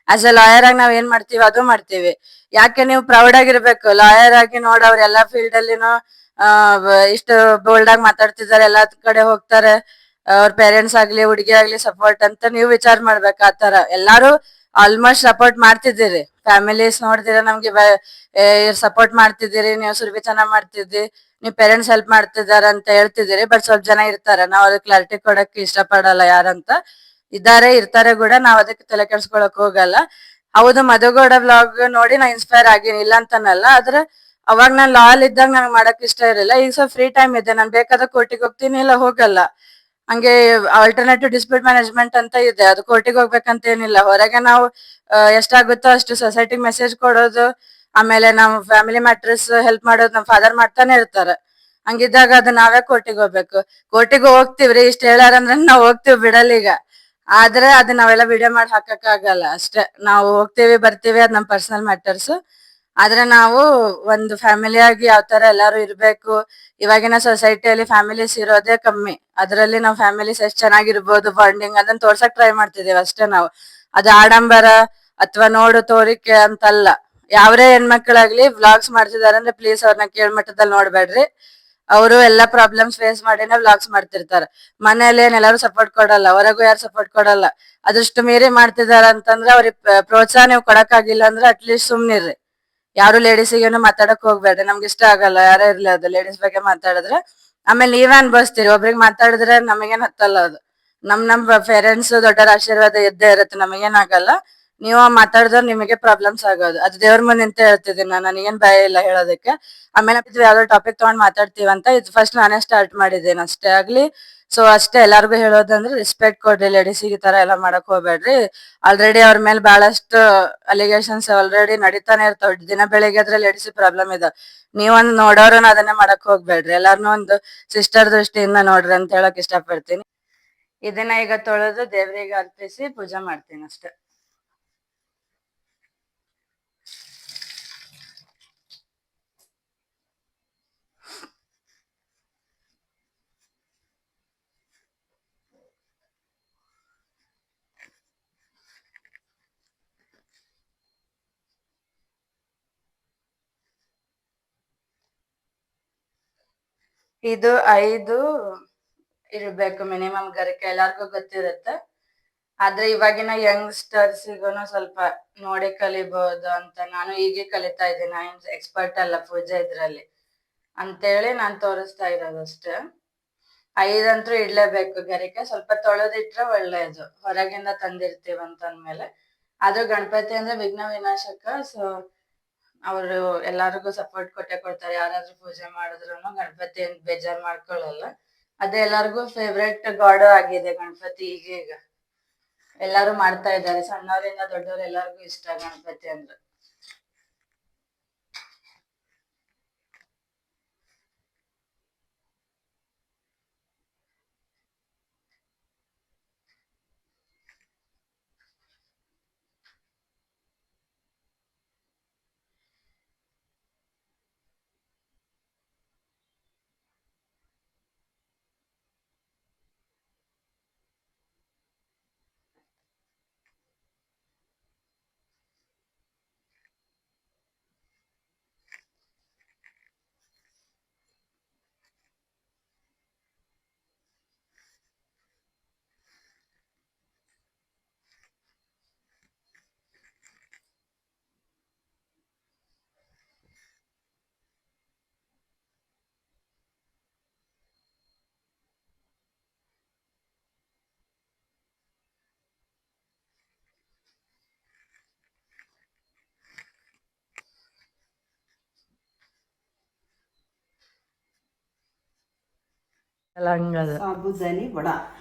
ಆಸ್ ಎ ಲಾಯರ್ ಆಗಿ ನಾವ್ ಏನ್ ಮಾಡ್ತೀವಿ ಅದು ಮಾಡ್ತೀವಿ. ಯಾಕೆ ನೀವು ಪ್ರೌಡ್ ಆಗಿರ್ಬೇಕು ಲಾಯರ್ ಆಗಿ? ನೋಡ್ ಅವ್ರ ಎಲ್ಲಾ ಫೀಲ್ಡ್ ಅಲ್ಲಿನೂ ಇಷ್ಟು ಬೋಲ್ಡ್ ಆಗಿ ಮಾತಾಡ್ತಿದ್ದಾರೆ, ಎಲ್ಲಾ ಕಡೆ ಹೋಗ್ತಾರೆ. ಅವ್ರ ಪೇರೆಂಟ್ಸ್ ಆಗ್ಲಿ, ಹುಡುಗಿ ಆಗ್ಲಿ ಸಪೋರ್ಟ್ ಅಂತ ನೀವು ವಿಚಾರ ಮಾಡ್ಬೇಕು. ಆತರ ಎಲ್ಲಾರು ಆಲ್ಮೋಸ್ಟ್ ಸಪೋರ್ಟ್ ಮಾಡ್ತಿದ್ದೀರಿ. ಫ್ಯಾಮಿಲೀಸ್ ನೋಡ್ತೀರಾ, ನಮ್ಗೆ ಸಪೋರ್ಟ್ ಮಾಡ್ತಿದ್ದೀರಿ, ನೀವು ಸುರ್ಬಿ ಚೆನ್ನಾಗ್ ಮಾಡ್ತಿದ್ದಿ, ನೀವ್ ಪೇರೆಂಟ್ಸ್ ಹೆಲ್ಪ್ ಮಾಡ್ತಿದಾರ ಅಂತ ಹೇಳ್ತಿದ್ದೀರಿ. ಬಟ್ ಸ್ವಲ್ಪ ಜನ ಇರ್ತಾರೆ, ನಾವ್ ಅದಕ್ಕೆ ಕ್ಲಾರಿಟಿ ಕೊಡಕ್ ಇಷ್ಟ ಪಡಲ್ಲ ಯಾರಂತ. ಇದಾರೆ, ಇರ್ತಾರೆ ಕೂಡ, ನಾವ್ ಅದಕ್ಕೆ ತಲೆ ಕೆಡ್ಸ್ಕೊಳಕ್ ಹೋಗಲ್ಲ. ಹೌದು, ಮಧುಗೌಡ ವ್ಲಾಗ್ ನೋಡಿ ನಾ ಇನ್ಸ್ಪೈರ್ ಆಗೀನಿ, ಇಲ್ಲ ಅಂತಾನಲ್ಲ. ಆದ್ರೆ ಅವಾಗ ನಾನ್ ಲಾ ಅಲ್ಲಿ ಇದ್ದಾಗ ನಂಗೆ ಮಾಡಕ್ ಇಷ್ಟ ಇರಲಿಲ್ಲ. ಈಗ ಸ್ವಲ್ಪ ಫ್ರೀ ಟೈಮ್ ಇದೆ, ನಾನ್ ಬೇಕಾದ ಕೋರ್ಟಿಗೆ ಹೋಗ್ತೀನಿ, ಇಲ್ಲ ಹೋಗಲ್ಲ. ಹಂಗೆ ಆಲ್ಟರ್ನೇಟಿವ್ ಡಿಸ್ಪ್ಯೂಟ್ ಮ್ಯಾನೇಜ್ಮೆಂಟ್ ಅಂತ ಇದೆ, ಅದು ಕೋರ್ಟಿಗೆ ಹೋಗ್ಬೇಕಂತ ಏನಿಲ್ಲ. ಹೊರಗೆ ನಾವು ಎಷ್ಟಾಗುತ್ತೋ ಅಷ್ಟು ಸೊಸೈಟಿಗೆ ಮೆಸೇಜ್ ಕೊಡೋದು, ಆಮೇಲೆ ನಮ್ ಫ್ಯಾಮಿಲಿ ಮ್ಯಾಟ್ರಸ್ ಹೆಲ್ಪ್ ಮಾಡೋದು ನಮ್ ಫಾದರ್ ಮಾಡ್ತಾನೆ ಇರ್ತಾರೆ. ಹಂಗಿದ್ದಾಗ ಅದು ನಾವೇ ಕೋರ್ಟಿಗೆ ಹೋಗ್ಬೇಕು? ಕೋರ್ಟಿಗೆ ಹೋಗ್ತಿವ್ರಿ, ಇಷ್ಟ ಹೇಳಾರಂದ್ರೆ ನಾವ್ ಹೋಗ್ತಿವಿ, ಬಿಡಲ್ಲ ಈಗ. ಆದ್ರೆ ಅದ್ ನಾವೆಲ್ಲ ವಿಡಿಯೋ ಮಾಡಿ ಹಾಕಕ್ ಆಗಲ್ಲ ಅಷ್ಟೇ. ನಾವು ಹೋಗ್ತೀವಿ ಬರ್ತೀವಿ, ಅದ್ ನಮ್ ಪರ್ಸನಲ್ ಮ್ಯಾಟರ್ಸ್. ಆದ್ರೆ ನಾವು ಒಂದು ಫ್ಯಾಮಿಲಿ ಆಗಿ ಯಾವ ತರ ಎಲ್ಲಾರು ಇರ್ಬೇಕು. ಇವಾಗಿನ ಸೊಸೈಟಿಯಲ್ಲಿ ಫ್ಯಾಮಿಲೀಸ್ ಇರೋದೇ ಕಮ್ಮಿ. ಅದ್ರಲ್ಲಿ ನಾವ್ ಫ್ಯಾಮಿಲೀಸ್ ಎಷ್ಟ್ ಚೆನ್ನಾಗಿರ್ಬೋದು ಬಾಂಡಿಂಗ್, ಅದನ್ನ ತೋರ್ಸಕ್ ಟ್ರೈ ಮಾಡ್ತಿದೀವಿ ಅಷ್ಟೇ ನಾವು. ಅದು ಆಡಂಬರ ಅಥವಾ ನೋಡು ತೋರಿಕೆ ಅಂತಲ್ಲ. ಯಾವ್ರೇ ಹೆಣ್ಮಕ್ಳಾಗ್ಲಿ ವ್ಲಾಗ್ಸ್ ಮಾಡ್ತಿದಾರೆ ಅಂದ್ರೆ ಪ್ಲೀಸ್ ಅವ್ರನ್ನ ಕೇಳ್ಮಟ್ಟದಲ್ಲಿ ನೋಡ್ಬೇಡ್ರಿ. ಅವರು ಎಲ್ಲಾ ಪ್ರಾಬ್ಲಮ್ಸ್ ಫೇಸ್ ಮಾಡಿನೇ ವ್ಲಾಗ್ಸ್ ಮಾಡ್ತಿರ್ತಾರೆ. ಮನೇಲಿ ಏನ್ ಎಲ್ಲಾರು ಸಪೋರ್ಟ್ ಕೊಡಲ್ಲ, ಹೊರಗೂ ಯಾರು ಸಪೋರ್ಟ್ ಕೊಡಲ್ಲ. ಅದಷ್ಟು ಮೀರಿ ಮಾಡ್ತಿದಾರ ಅಂತಂದ್ರೆ ಅವ್ರಿಗೆ ಪ್ರೋತ್ಸಾಹ ನೀವು ಕೊಡಕ್ಕಾಗಿಲ್ಲ ಅಂದ್ರೆ ಅಟ್ಲೀಸ್ಟ್ ಸುಮ್ನಿರ್ರಿ. ಯಾರು ಲೇಡೀಸಿಗೇನು ಮಾತಾಡಕ್ ಹೋಗ್ಬೇಡ್ರಿ, ನಮ್ಗೆ ಇಷ್ಟ ಆಗಲ್ಲ ಯಾರೇ ಇರ್ಲಿ ಅದು ಲೇಡೀಸ್ ಬಗ್ಗೆ ಮಾತಾಡಿದ್ರೆ. ಆಮೇಲೆ ನೀವೇ ಅನ್ಭವಿಸ್ತೀರಿ, ಒಬ್ರಿಗೆ ಮಾತಾಡಿದ್ರೆ ನಮಗೇನ್ ಹತ್ತಲ್ಲ ಅದು. ನಮ್ ಪೇರೆಂಟ್ಸ್ ದೊಡ್ಡರ ಆಶೀರ್ವಾದ ಇದ್ದೇ ಇರುತ್ತೆ, ನಮಗೇನ್ ಆಗಲ್ಲ. ನೀವು ಮಾತಾಡಿದ್ರೆ ನಿಮಗೆ ಪ್ರಾಬ್ಲಮ್ಸ್ ಆಗೋದು. ಅದು ದೇವ್ರ ಮುಂದೆ ನಿಂತ ಹೇಳ್ತಿದ್ದೀನಿ ನಾನು, ನನಗೇನ್ ಭಯ ಇಲ್ಲ ಹೇಳೋದಕ್ಕೆ. ಆಮೇಲೆ ಯಾವ್ದೋ ಟಾಪಿಕ್ ತಗೊಂಡ್ ಮಾತಾಡ್ತೀವಂತ ಇದು ಫಸ್ಟ್ ನಾನೇ ಸ್ಟಾರ್ಟ್ ಮಾಡಿದ್ದೇನೆ ಅಷ್ಟೇ ಆಗ್ಲಿ. ಸೊ ಅಷ್ಟೇ, ಎಲ್ಲಾರ್ಗು ಹೇಳೋದಂದ್ರೆ ರೆಸ್ಪೆಕ್ಟ್ ಕೊಡ್ರಿ, ಲೇಡೀಸಿಗೆ ಈ ತರ ಎಲ್ಲ ಮಾಡಕ್ ಹೋಗ್ಬೇಡ್ರಿ. ಆಲ್ರೆಡಿ ಅವ್ರ ಮೇಲೆ ಬಹಳಷ್ಟು ಅಲಿಗೇಷನ್ಸ್ ಆಲ್ರೆಡಿ ನಡೀತಾನೆ ಇರ್ತಾವ. ದಿನ ಬೆಳಿಗ್ಗೆ ಅದ್ರ ಲೇಡೀಸ್ ಪ್ರಾಬ್ಲಮ್ ಇದೆ. ನೀವೊಂದ್ ನೋಡೋರು ಅದನ್ನೇ ಮಾಡಕ್ ಹೋಗ್ಬೇಡ್ರಿ, ಎಲ್ಲಾರ್ನು ಒಂದು ಸಿಸ್ಟರ್ ದೃಷ್ಟಿಯಿಂದ ನೋಡ್ರಿ ಅಂತ ಹೇಳಕ್ ಇಷ್ಟಪಡ್ತೀನಿ. ಇದನ್ನ ಈಗ ತೊಳೆದು ದೇವ್ರಿಗೆ ಅರ್ಪಿಸಿ ಪೂಜೆ ಮಾಡ್ತೀನಿ ಅಷ್ಟೇ. ಇದು 5 ಇರ್ಬೇಕು ಮಿನಿಮಮ್ ಗರಿಕೆ, ಎಲ್ಲಾರ್ಗು ಗೊತ್ತಿರುತ್ತೆ. ಆದ್ರೆ ಇವಾಗಿನ ಯಂಗ್ಸ್ಟರ್ಸಿಗೂನು ಸ್ವಲ್ಪ ನೋಡಿ ಕಲಿಬಹುದು ಅಂತ ನಾನು ಈಗೇ ಕಲಿತಾ ಇದ್ದೀನಿ. ನಾನು ಎಕ್ಸ್ಪರ್ಟ್ ಅಲ್ಲ ಪೂಜೆ ಇದ್ರಲ್ಲಿ ಅಂತೇಳಿ ನಾನ್ ತೋರಿಸ್ತಾ ಇರೋದು ಅಷ್ಟೇ. 5 ಅಂತೂ ಇಡ್ಲೇಬೇಕು ಗರಿಕೆ. ಸ್ವಲ್ಪ ತೊಳೆದಿಟ್ರೆ ಒಳ್ಳೇದು, ಹೊರಗಿಂದ ತಂದಿರ್ತೀವಿ ಅಂತಂದ್ಮೇಲೆ. ಆದ್ರೂ ಗಣಪತಿ ಅಂದ್ರೆ ವಿಘ್ನ ವಿನಾಶಕ. ಸೊ ಅವರು ಎಲ್ಲಾರಿಗೂ ಸಪೋರ್ಟ್ ಕೊಟ್ಟೆ ಕೊಡ್ತಾರೆ. ಯಾರಾದ್ರೂ ಪೂಜೆ ಮಾಡಿದ್ರು ಗಣಪತಿ ಏನ್ ಬೇಜಾರ್ ಮಾಡ್ಕೊಳ್ಳಲ್ಲ. ಅದೇ ಎಲ್ಲಾರ್ಗು ಫೇವ್ರೆಟ್ ಗಾಡ್ ಆಗಿದೆ ಗಣಪತಿ ಈಗೀಗ. ಎಲ್ಲಾರು ಮಾಡ್ತಾ ಇದ್ದಾರೆ, ಸಣ್ಣವರಿಂದ ದೊಡ್ಡವ್ರು ಎಲ್ಲಾರ್ಗು ಇಷ್ಟ ಗಣಪತಿ ಅಂದ್ರೆ. ಹಂಗದ ಸಾಬುದಾನಿ ವಡ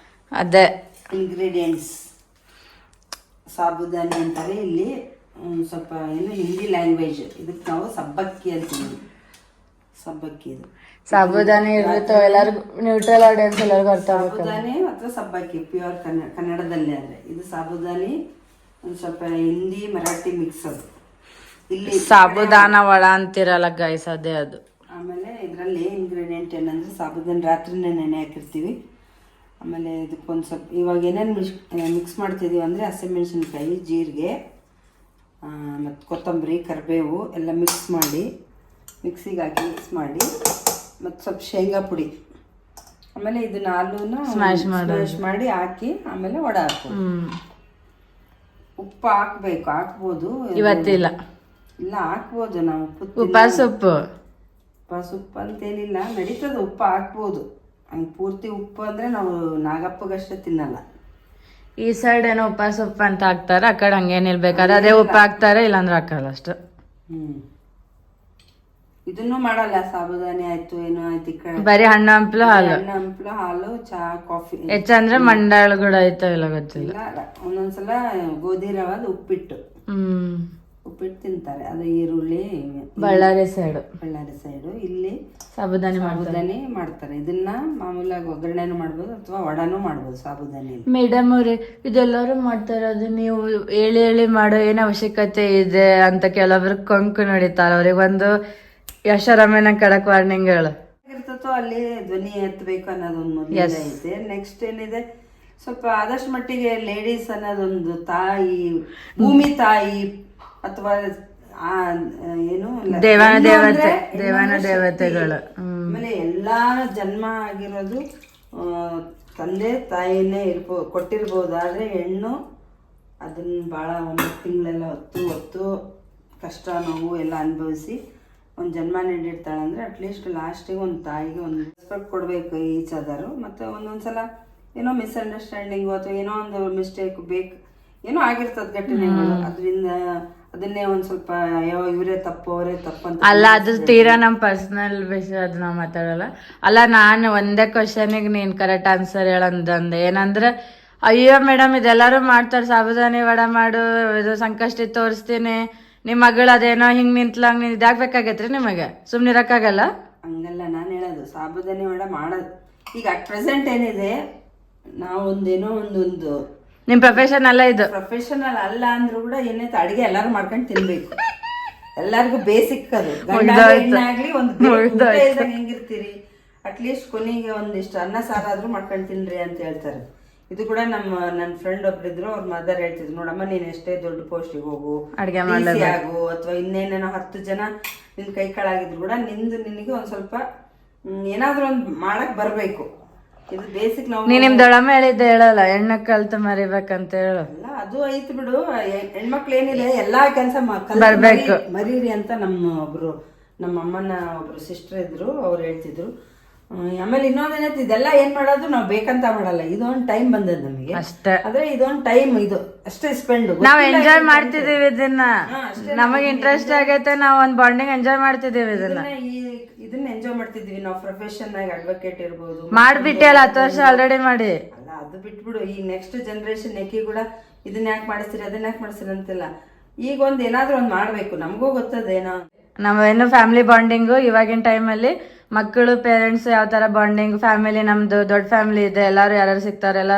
ಅದೇ ಇಂಗ್ರೀಡಿಯೆಂಟ್ಸ್ ಸಾಬುದಾನಿ ಅಂತಾರೆ ಇಲ್ಲಿ. ಸ್ವಲ್ಪ ಏನು ಹಿಂದಿ ಲ್ಯಾಂಗ್ವೇಜ್, ಇದಕ್ಕೆ ನಾವು ಸಬ್ಬಕ್ಕಿ ಅಂತೀವಿ. ಸಬ್ಬಕ್ಕಿ ಇದು ಸಾಬುದಾನಿ ಇರುತ್ತೆ ಎಲ್ಲರಿಗೂ, ನ್ಯೂಟ್ರಲ್ ಆಡಿಯನ್ಸ್ ಎಲ್ಲರಿಗೂ ಅರ್ಥ ಆಗುತ್ತೆ. ಸಾಬುದಾನಿ ಅಥವಾ ಸಬ್ಬಕ್ಕಿ ಪ್ಯೂರ್ ಕನ್ನಡದಲ್ಲಿ ಆದರೆ ಇದು ಸಾಬುದಾನಿ. ಒಂದು ಸ್ವಲ್ಪ ಹಿಂದಿ ಮರಾಠಿ ಮಿಕ್ಸ್ ಅದು. ಇಲ್ಲಿ ಸಾಬುದಾನ ವಡ ಅಂತಿರಲ್ಲ ಗೈಸ್, ಅದೇ ಅದು. ಆಮೇಲೆ ಇದರಲ್ಲಿ ಇಂಗ್ರೀಡಿಯೆಂಟ್ ಏನಂದರೆ ಸಾಬುದಾನಿ ರಾತ್ರಿನೇ ನೆನೆ ಹಾಕಿರ್ತೀವಿ. ಆಮೇಲೆ ಇದಕ್ಕೊಂದು ಸ್ವಲ್ಪ ಇವಾಗ ಏನೇನು ಮಿಕ್ಸ್ ಮಾಡ್ತಿದ್ದೀವಿ ಅಂದರೆ ಹಸಿಮೆಣಸಿನ್ಕಾಯಿ, ಜೀರಿಗೆ ಮತ್ತು ಕೊತ್ತಂಬರಿ, ಕರಿಬೇವು ಎಲ್ಲ ಮಿಕ್ಸ್ ಮಾಡಿ ಮಿಕ್ಸಿಗೆ ಹಾಕಿ ಮಿಕ್ಸ್ ಮಾಡಿ ಮತ್ತು ಸ್ವಲ್ಪ ಶೇಂಗಾ ಪುಡಿ, ಆಮೇಲೆ ಇದನ್ನ ಹಾಲುನ ಸ್ಮ್ಯಾಶ್ ಮಾಡಿ ಹಾಕಿ ಆಮೇಲೆ ವಡೆ ಹಾಕೋದು. ಉಪ್ಪು ಹಾಕ್ಬೇಕು, ಹಾಕ್ಬೋದು. ಇವತ್ತಿಲ್ಲ, ಇಲ್ಲ ಹಾಕ್ಬೋದು ನಾವು. ಉಪ್ಪಾಸ ಉಪ್ಪು ಅಂತೇನಿಲ್ಲ, ನಡೀತದೆ. ಉಪ್ಪು ಹಾಕ್ಬೋದು. ಹಂಗೆ ಪೂರ್ತಿ ಉಪ್ಪು ಅಂದರೆ ನಾವು ನಾಗಪ್ಪಗಷ್ಟೇ ತಿನ್ನಲ್ಲ. ಈ ಸೈಡ್ ಏನೋ ಉಪ್ಪಾಸ ಉಪ್ಪು ಅಂತ ಹಾಕ್ತಾರೆ, ಆ ಕಡೆ ಹಂಗೇನಿಲ್ಲ, ಬೇಕಾದ್ರೆ ಅದೇ ಉಪ್ಪು ಹಾಕ್ತಾರೆ, ಇಲ್ಲಾಂದ್ರೆ ಹಾಕಲ್ಲ ಅಷ್ಟು. ಇದನ್ನು ಮಾಡಲ್ಲ. ಸಾಬುದಾನಿ ಆಯ್ತು ಏನೋ ಆಯ್ತು, ಈ ಕಡೆ ಬರೀ ಹಣ್ಣು ಹಂಪ್ಲು ಹಾಲು, ಹಾಲು, ಚಹಾ, ಕಾಫಿ. ಹೆಚ್ಚಂದ್ರೆ ಮಂಡಾಳುಗಳು ಆಯ್ತಾವಿಲ್ಲ ಗೊತ್ತಿಲ್ಲ. ಒಂದೊಂದ್ಸಲ ಗೋಧಿ ರವಾದ ಉಪ್ಪಿಟ್ಟು ತಿಂತಾರೆ. ಅದು ಈರುಳ್ಳಿ. ಬಳ್ಳಾರಿ ಸೈಡು ಇಲ್ಲಿ ಸಾಬುದಾನಿ ಮಾಡ್ತಾರೆ. ಇದನ್ನ ಮಾಮೂಲಾಗಿ ಒಗ್ಗರಣೆನೂ ಮಾಡ್ಬೋದು ಅಥವಾ ವಡಾನು ಮಾಡ್ಬೋದು ಸಾಬುದಾನಿ. ಮೇಡಮ್ ಅವ್ರೆ, ಇದೆಲ್ಲರೂ ಮಾಡ್ತಾರೆ, ಅದು ನೀವು ಹೇಳಿ ಮಾಡೋ ಏನ್ ಅವಶ್ಯಕತೆ ಇದೆ ಅಂತ ಕೆಲವರು ಕೊಂಕು ನಡೀತಾರ. ಅವ್ರಿಗೆ ಒಂದು ಯಶರಮೇನ ಕಡಕ್ ವಾರ್ನಿಂಗ್ ಹೇಳು. ಇರ್ತತೋ ಅಲ್ಲಿ ಧ್ವನಿ ಎತ್ತಬೇಕು ಅನ್ನೋದೊಂದು ಮೊದಲು ಐತೆ. ನೆಕ್ಸ್ಟ್ ಏನಿದೆ, ಸ್ವಲ್ಪ ಆದಷ್ಟು ಮಟ್ಟಿಗೆ ಲೇಡೀಸ್ ಅನ್ನೋದೊಂದು ತಾಯಿ, ಭೂಮಿ ತಾಯಿ ಅಥವಾ ಏನು ದೇವಾನ ದೇವತೆಗಳು. ಆಮೇಲೆ ಎಲ್ಲಾ ಜನ್ಮ ಆಗಿರೋದು ತಂದೆ ತಾಯಿನೇ ಕೊಟ್ಟಿರ್ಬೋದು. ಆದ್ರೆ ಹೆಣ್ಣು ಅದನ್ನ ಬಹಳ 9 ತಿಂಗಳೆಲ್ಲ ಹೊತ್ತು ಕಷ್ಟ ನೋವು ಎಲ್ಲ ಅನುಭವಿಸಿ ಒಂದು ಜನ್ಮ ನೀಡಿರ್ತಾಳೆ. ಅಂದ್ರೆ ಅಟ್ಲೀಸ್ಟ್ ಲಾಸ್ಟಿಗೆ ಒಂದು ತಾಯಿಗೆ ಒಂದು ರೆಸ್ಪೆಕ್ಟ್ ಕೊಡಬೇಕು ಈಚ್ ಅದರು. ಮತ್ತು ಒಂದೊಂದ್ಸಲ ಏನೋ ಮಿಸ್ಅಂಡರ್ಸ್ಟ್ಯಾಂಡಿಂಗು ಅಥವಾ ಏನೋ ಒಂದು ಮಿಸ್ಟೇಕ್ ಏನೋ ಆಗಿರ್ತದೆ ಘಟನೆಗಳು. ಅದರಿಂದ ಅದನ್ನೇ ಒಂದ್ ಸ್ವಲ್ಪ ಇವರೇ ತಪ್ಪು ಅವರೇ ತಪ್ಪು ಅಂತ ಅಲ್ಲ. ಅದು ತೀರಾ ನಮ್ ಪರ್ಸನಲ್ ವಿಷಯ, ಅದು ನಾವ್ ಮಾತಾಡಲ್ಲ. ಅಲ್ಲ, ನಾನು ಒಂದೇ ಕ್ವಶನಿಗೆ ನೀನ್ ಕರೆಕ್ಟ್ ಆನ್ಸರ್ ಹೇಳಂದಂದೆ. ಏನಂದ್ರೆ, ಅಯ್ಯೋ ಮೇಡಮ್ ಇದೆಲ್ಲಾರು ಮಾಡ್ತಾರೆ, ಸಾಬುದಾನಿ ವಡ ಮಾಡು, ಇದು ಸಂಕಷ್ಟಿ ತೋರಿಸ್ತೀನಿ, ನಿಮ್ ಮಗಳು ಅದೇನೋ ಹಿಂಗ್ ನಿಂತ್ಲಂಗ್ ನೀನ್ ಇದಾಗ್ಬೇಕಾಗೈತ್ರಿ ನಿಮಗೆ, ಸುಮ್ನಿರಕ್ಕಾಗಲ್ಲ. ಹಂಗಲ್ಲ ನಾನು ಹೇಳೋದು. ಸಾಬುದಾನಿ ವಡ ಮಾಡೋದು ಈಗ ಅಟ್ ಪ್ರೆಸೆಂಟ್ ಏನಿದೆ, ನಾವು ಒಂದೇನೋ ಒಂದು ನಿಮ್ ಪ್ರೊಫೆಷನ್ ಅಲ್ಲ ಇದು. ಪ್ರೊಫೆಷನಲ್ ಅಲ್ಲ ಅಂದ್ರೂ ಕೂಡ ಏನೈತೆ ಅಡಿಗೆ ಎಲ್ಲಾರು ಮಾಡ್ಕೊಂಡು ತಿನ್ಬೇಕು. ಎಲ್ಲರಿಗೂ ಬೇಸಿಕ್ ಅದು. ಹೆಣ್ಣಾಗ್ಲಿ ಒಂದು ಹೆಂಗಿರ್ತೀರಿ, ಅಟ್ಲೀಸ್ಟ್ ಕೊನೆಗೆ ಒಂದಿಷ್ಟು ಅನ್ನ ಸಾರಾದ್ರೂ ಮಾಡ್ಕೊಂಡು ತಿನ್ರಿ ಅಂತ ಹೇಳ್ತಾರೆ. ಇದು ಕೂಡ ನನ್ನ ಫ್ರೆಂಡ್ ಒಬ್ರಿದ್ರು, ಅವ್ರ ಮದರ್ ಹೇಳ್ತಿದ್ರು, ನೋಡಮ್ಮ ನೀನ್ ಎಷ್ಟೇ ದೊಡ್ಡ ಪೋಸ್ಟಿಗೆ ಹೋಗು, ಅಡಿಗೆ ಆಗು ಅಥವಾ ಇನ್ನೇನೇನೋ 10 ಜನ ನಿನ್ ಕೈ ಕಾಳಾಗಿದ್ರು ಕೂಡ ನಿನಗೆ ಒಂದ್ ಸ್ವಲ್ಪ ಏನಾದ್ರೂ ಒಂದ್ ಮಾಡಕ್ ಬರ್ಬೇಕು. ಇದು ಬೇಸಿಕ್. ನಾವು ನಿಮ್ ದೊಡ್ಡಮ್ಮ ಹೇಳಿದ್ದೆ ಹೇಳಲ್ಲ, ಹೆಣ್ಣ ಕಲ್ತು ಮರಿಬೇಕಂತ ಹೇಳು. ಅಲ್ಲ, ಅದು ಐತಿ ಬಿಡು. ಹೆಣ್ಮಕ್ಳು ಏನಿದೆ ಎಲ್ಲಾ ಕೆಲಸ ಬರ್ಬೇಕು ಮರೀರಿ ಅಂತ ನಮ್ಮ ಅಮ್ಮನ ಒಬ್ರು ಸಿಸ್ಟರ್ ಇದ್ರು, ಅವ್ರು ಹೇಳ್ತಿದ್ರು. ಆಮೇಲೆ ಇನ್ನೊಂದೇನೈತಿ, ಇದೆಲ್ಲ ಏನ್ ಮಾಡೋದು ನಾವು ಬೇಕಂತ ಮಾಡಲ್ಲ, ಇದೊಂದು ಟೈಮ್ ಬಂದದ್ ನಮಗೆ ಅಷ್ಟೇ. ಆದ್ರೆ ಇದೊಂದು ಟೈಮ್, ಇದು ಅಷ್ಟೇ ಸ್ಪೆಂಡ್. ನಾವ್ ಎಂಜಾಯ್ ಮಾಡ್ತಿದೀವಿ ಇದನ್ನ, ನಮಗೆ ಇಂಟ್ರೆಸ್ಟ್ ಆಗೈತೆ, ನಾವ್ ಒಂದ್ ಬಾಂಡಿಂಗ್ ಎಂಜಾಯ್ ಮಾಡ್ತಿದೀವಿ ಇದನ್ನ ಎಂಜಾಯ್ ಮಾಡ್ತಿದೀವಿ. ನಾವು ಪ್ರೊಫೆಷನ್ ಆಗಿ ಅಡ್ವೊಕೇಟ್ ಇರ್ಬೋದು, ಮಾಡ್ಬಿಟ್ಟೆ ಅಲ್ಲ 10 ವರ್ಷ ಆಲ್ರೆಡಿ ಮಾಡಿ. ಅಲ್ಲ, ಅದು ಬಿಟ್ಬಿಡು. ಈ ನೆಕ್ಸ್ಟ್ ಜನರೇಷನ್ ಏಕಿ ಕೂಡ ಇದನ್ನ ಯಾಕೆ ಮಾಡಿಸ್ತೀರಿ ಅದನ್ನ ಯಾಕೆ ಮಾಡಿಸ್ತೀರಿ ಅಂತಿಲ್ಲ. ಈಗ ಒಂದ್ ಏನಾದ್ರೂ ಒಂದ್ ಮಾಡ್ಬೇಕು. ನಮಗೂ ಗೊತ್ತದೇನೋ ನಾವೇನು ಫ್ಯಾಮಿಲಿ ಬಾಂಡಿಂಗು ಇವಾಗಿನ ಟೈಮಲ್ಲಿ ಮಕ್ಕಳು ಪೇರೆಂಟ್ಸ್ ಯಾವ ತರ ಬಾಂಡಿಂಗ್, ಫ್ಯಾಮಿಲಿ ನಮ್ದು ದೊಡ್ಡ ಫ್ಯಾಮಿಲಿ ಇದೆ, ಎಲ್ಲಾರು ಯಾರು ಸಿಗ್ತಾರೆಲ್ಲ,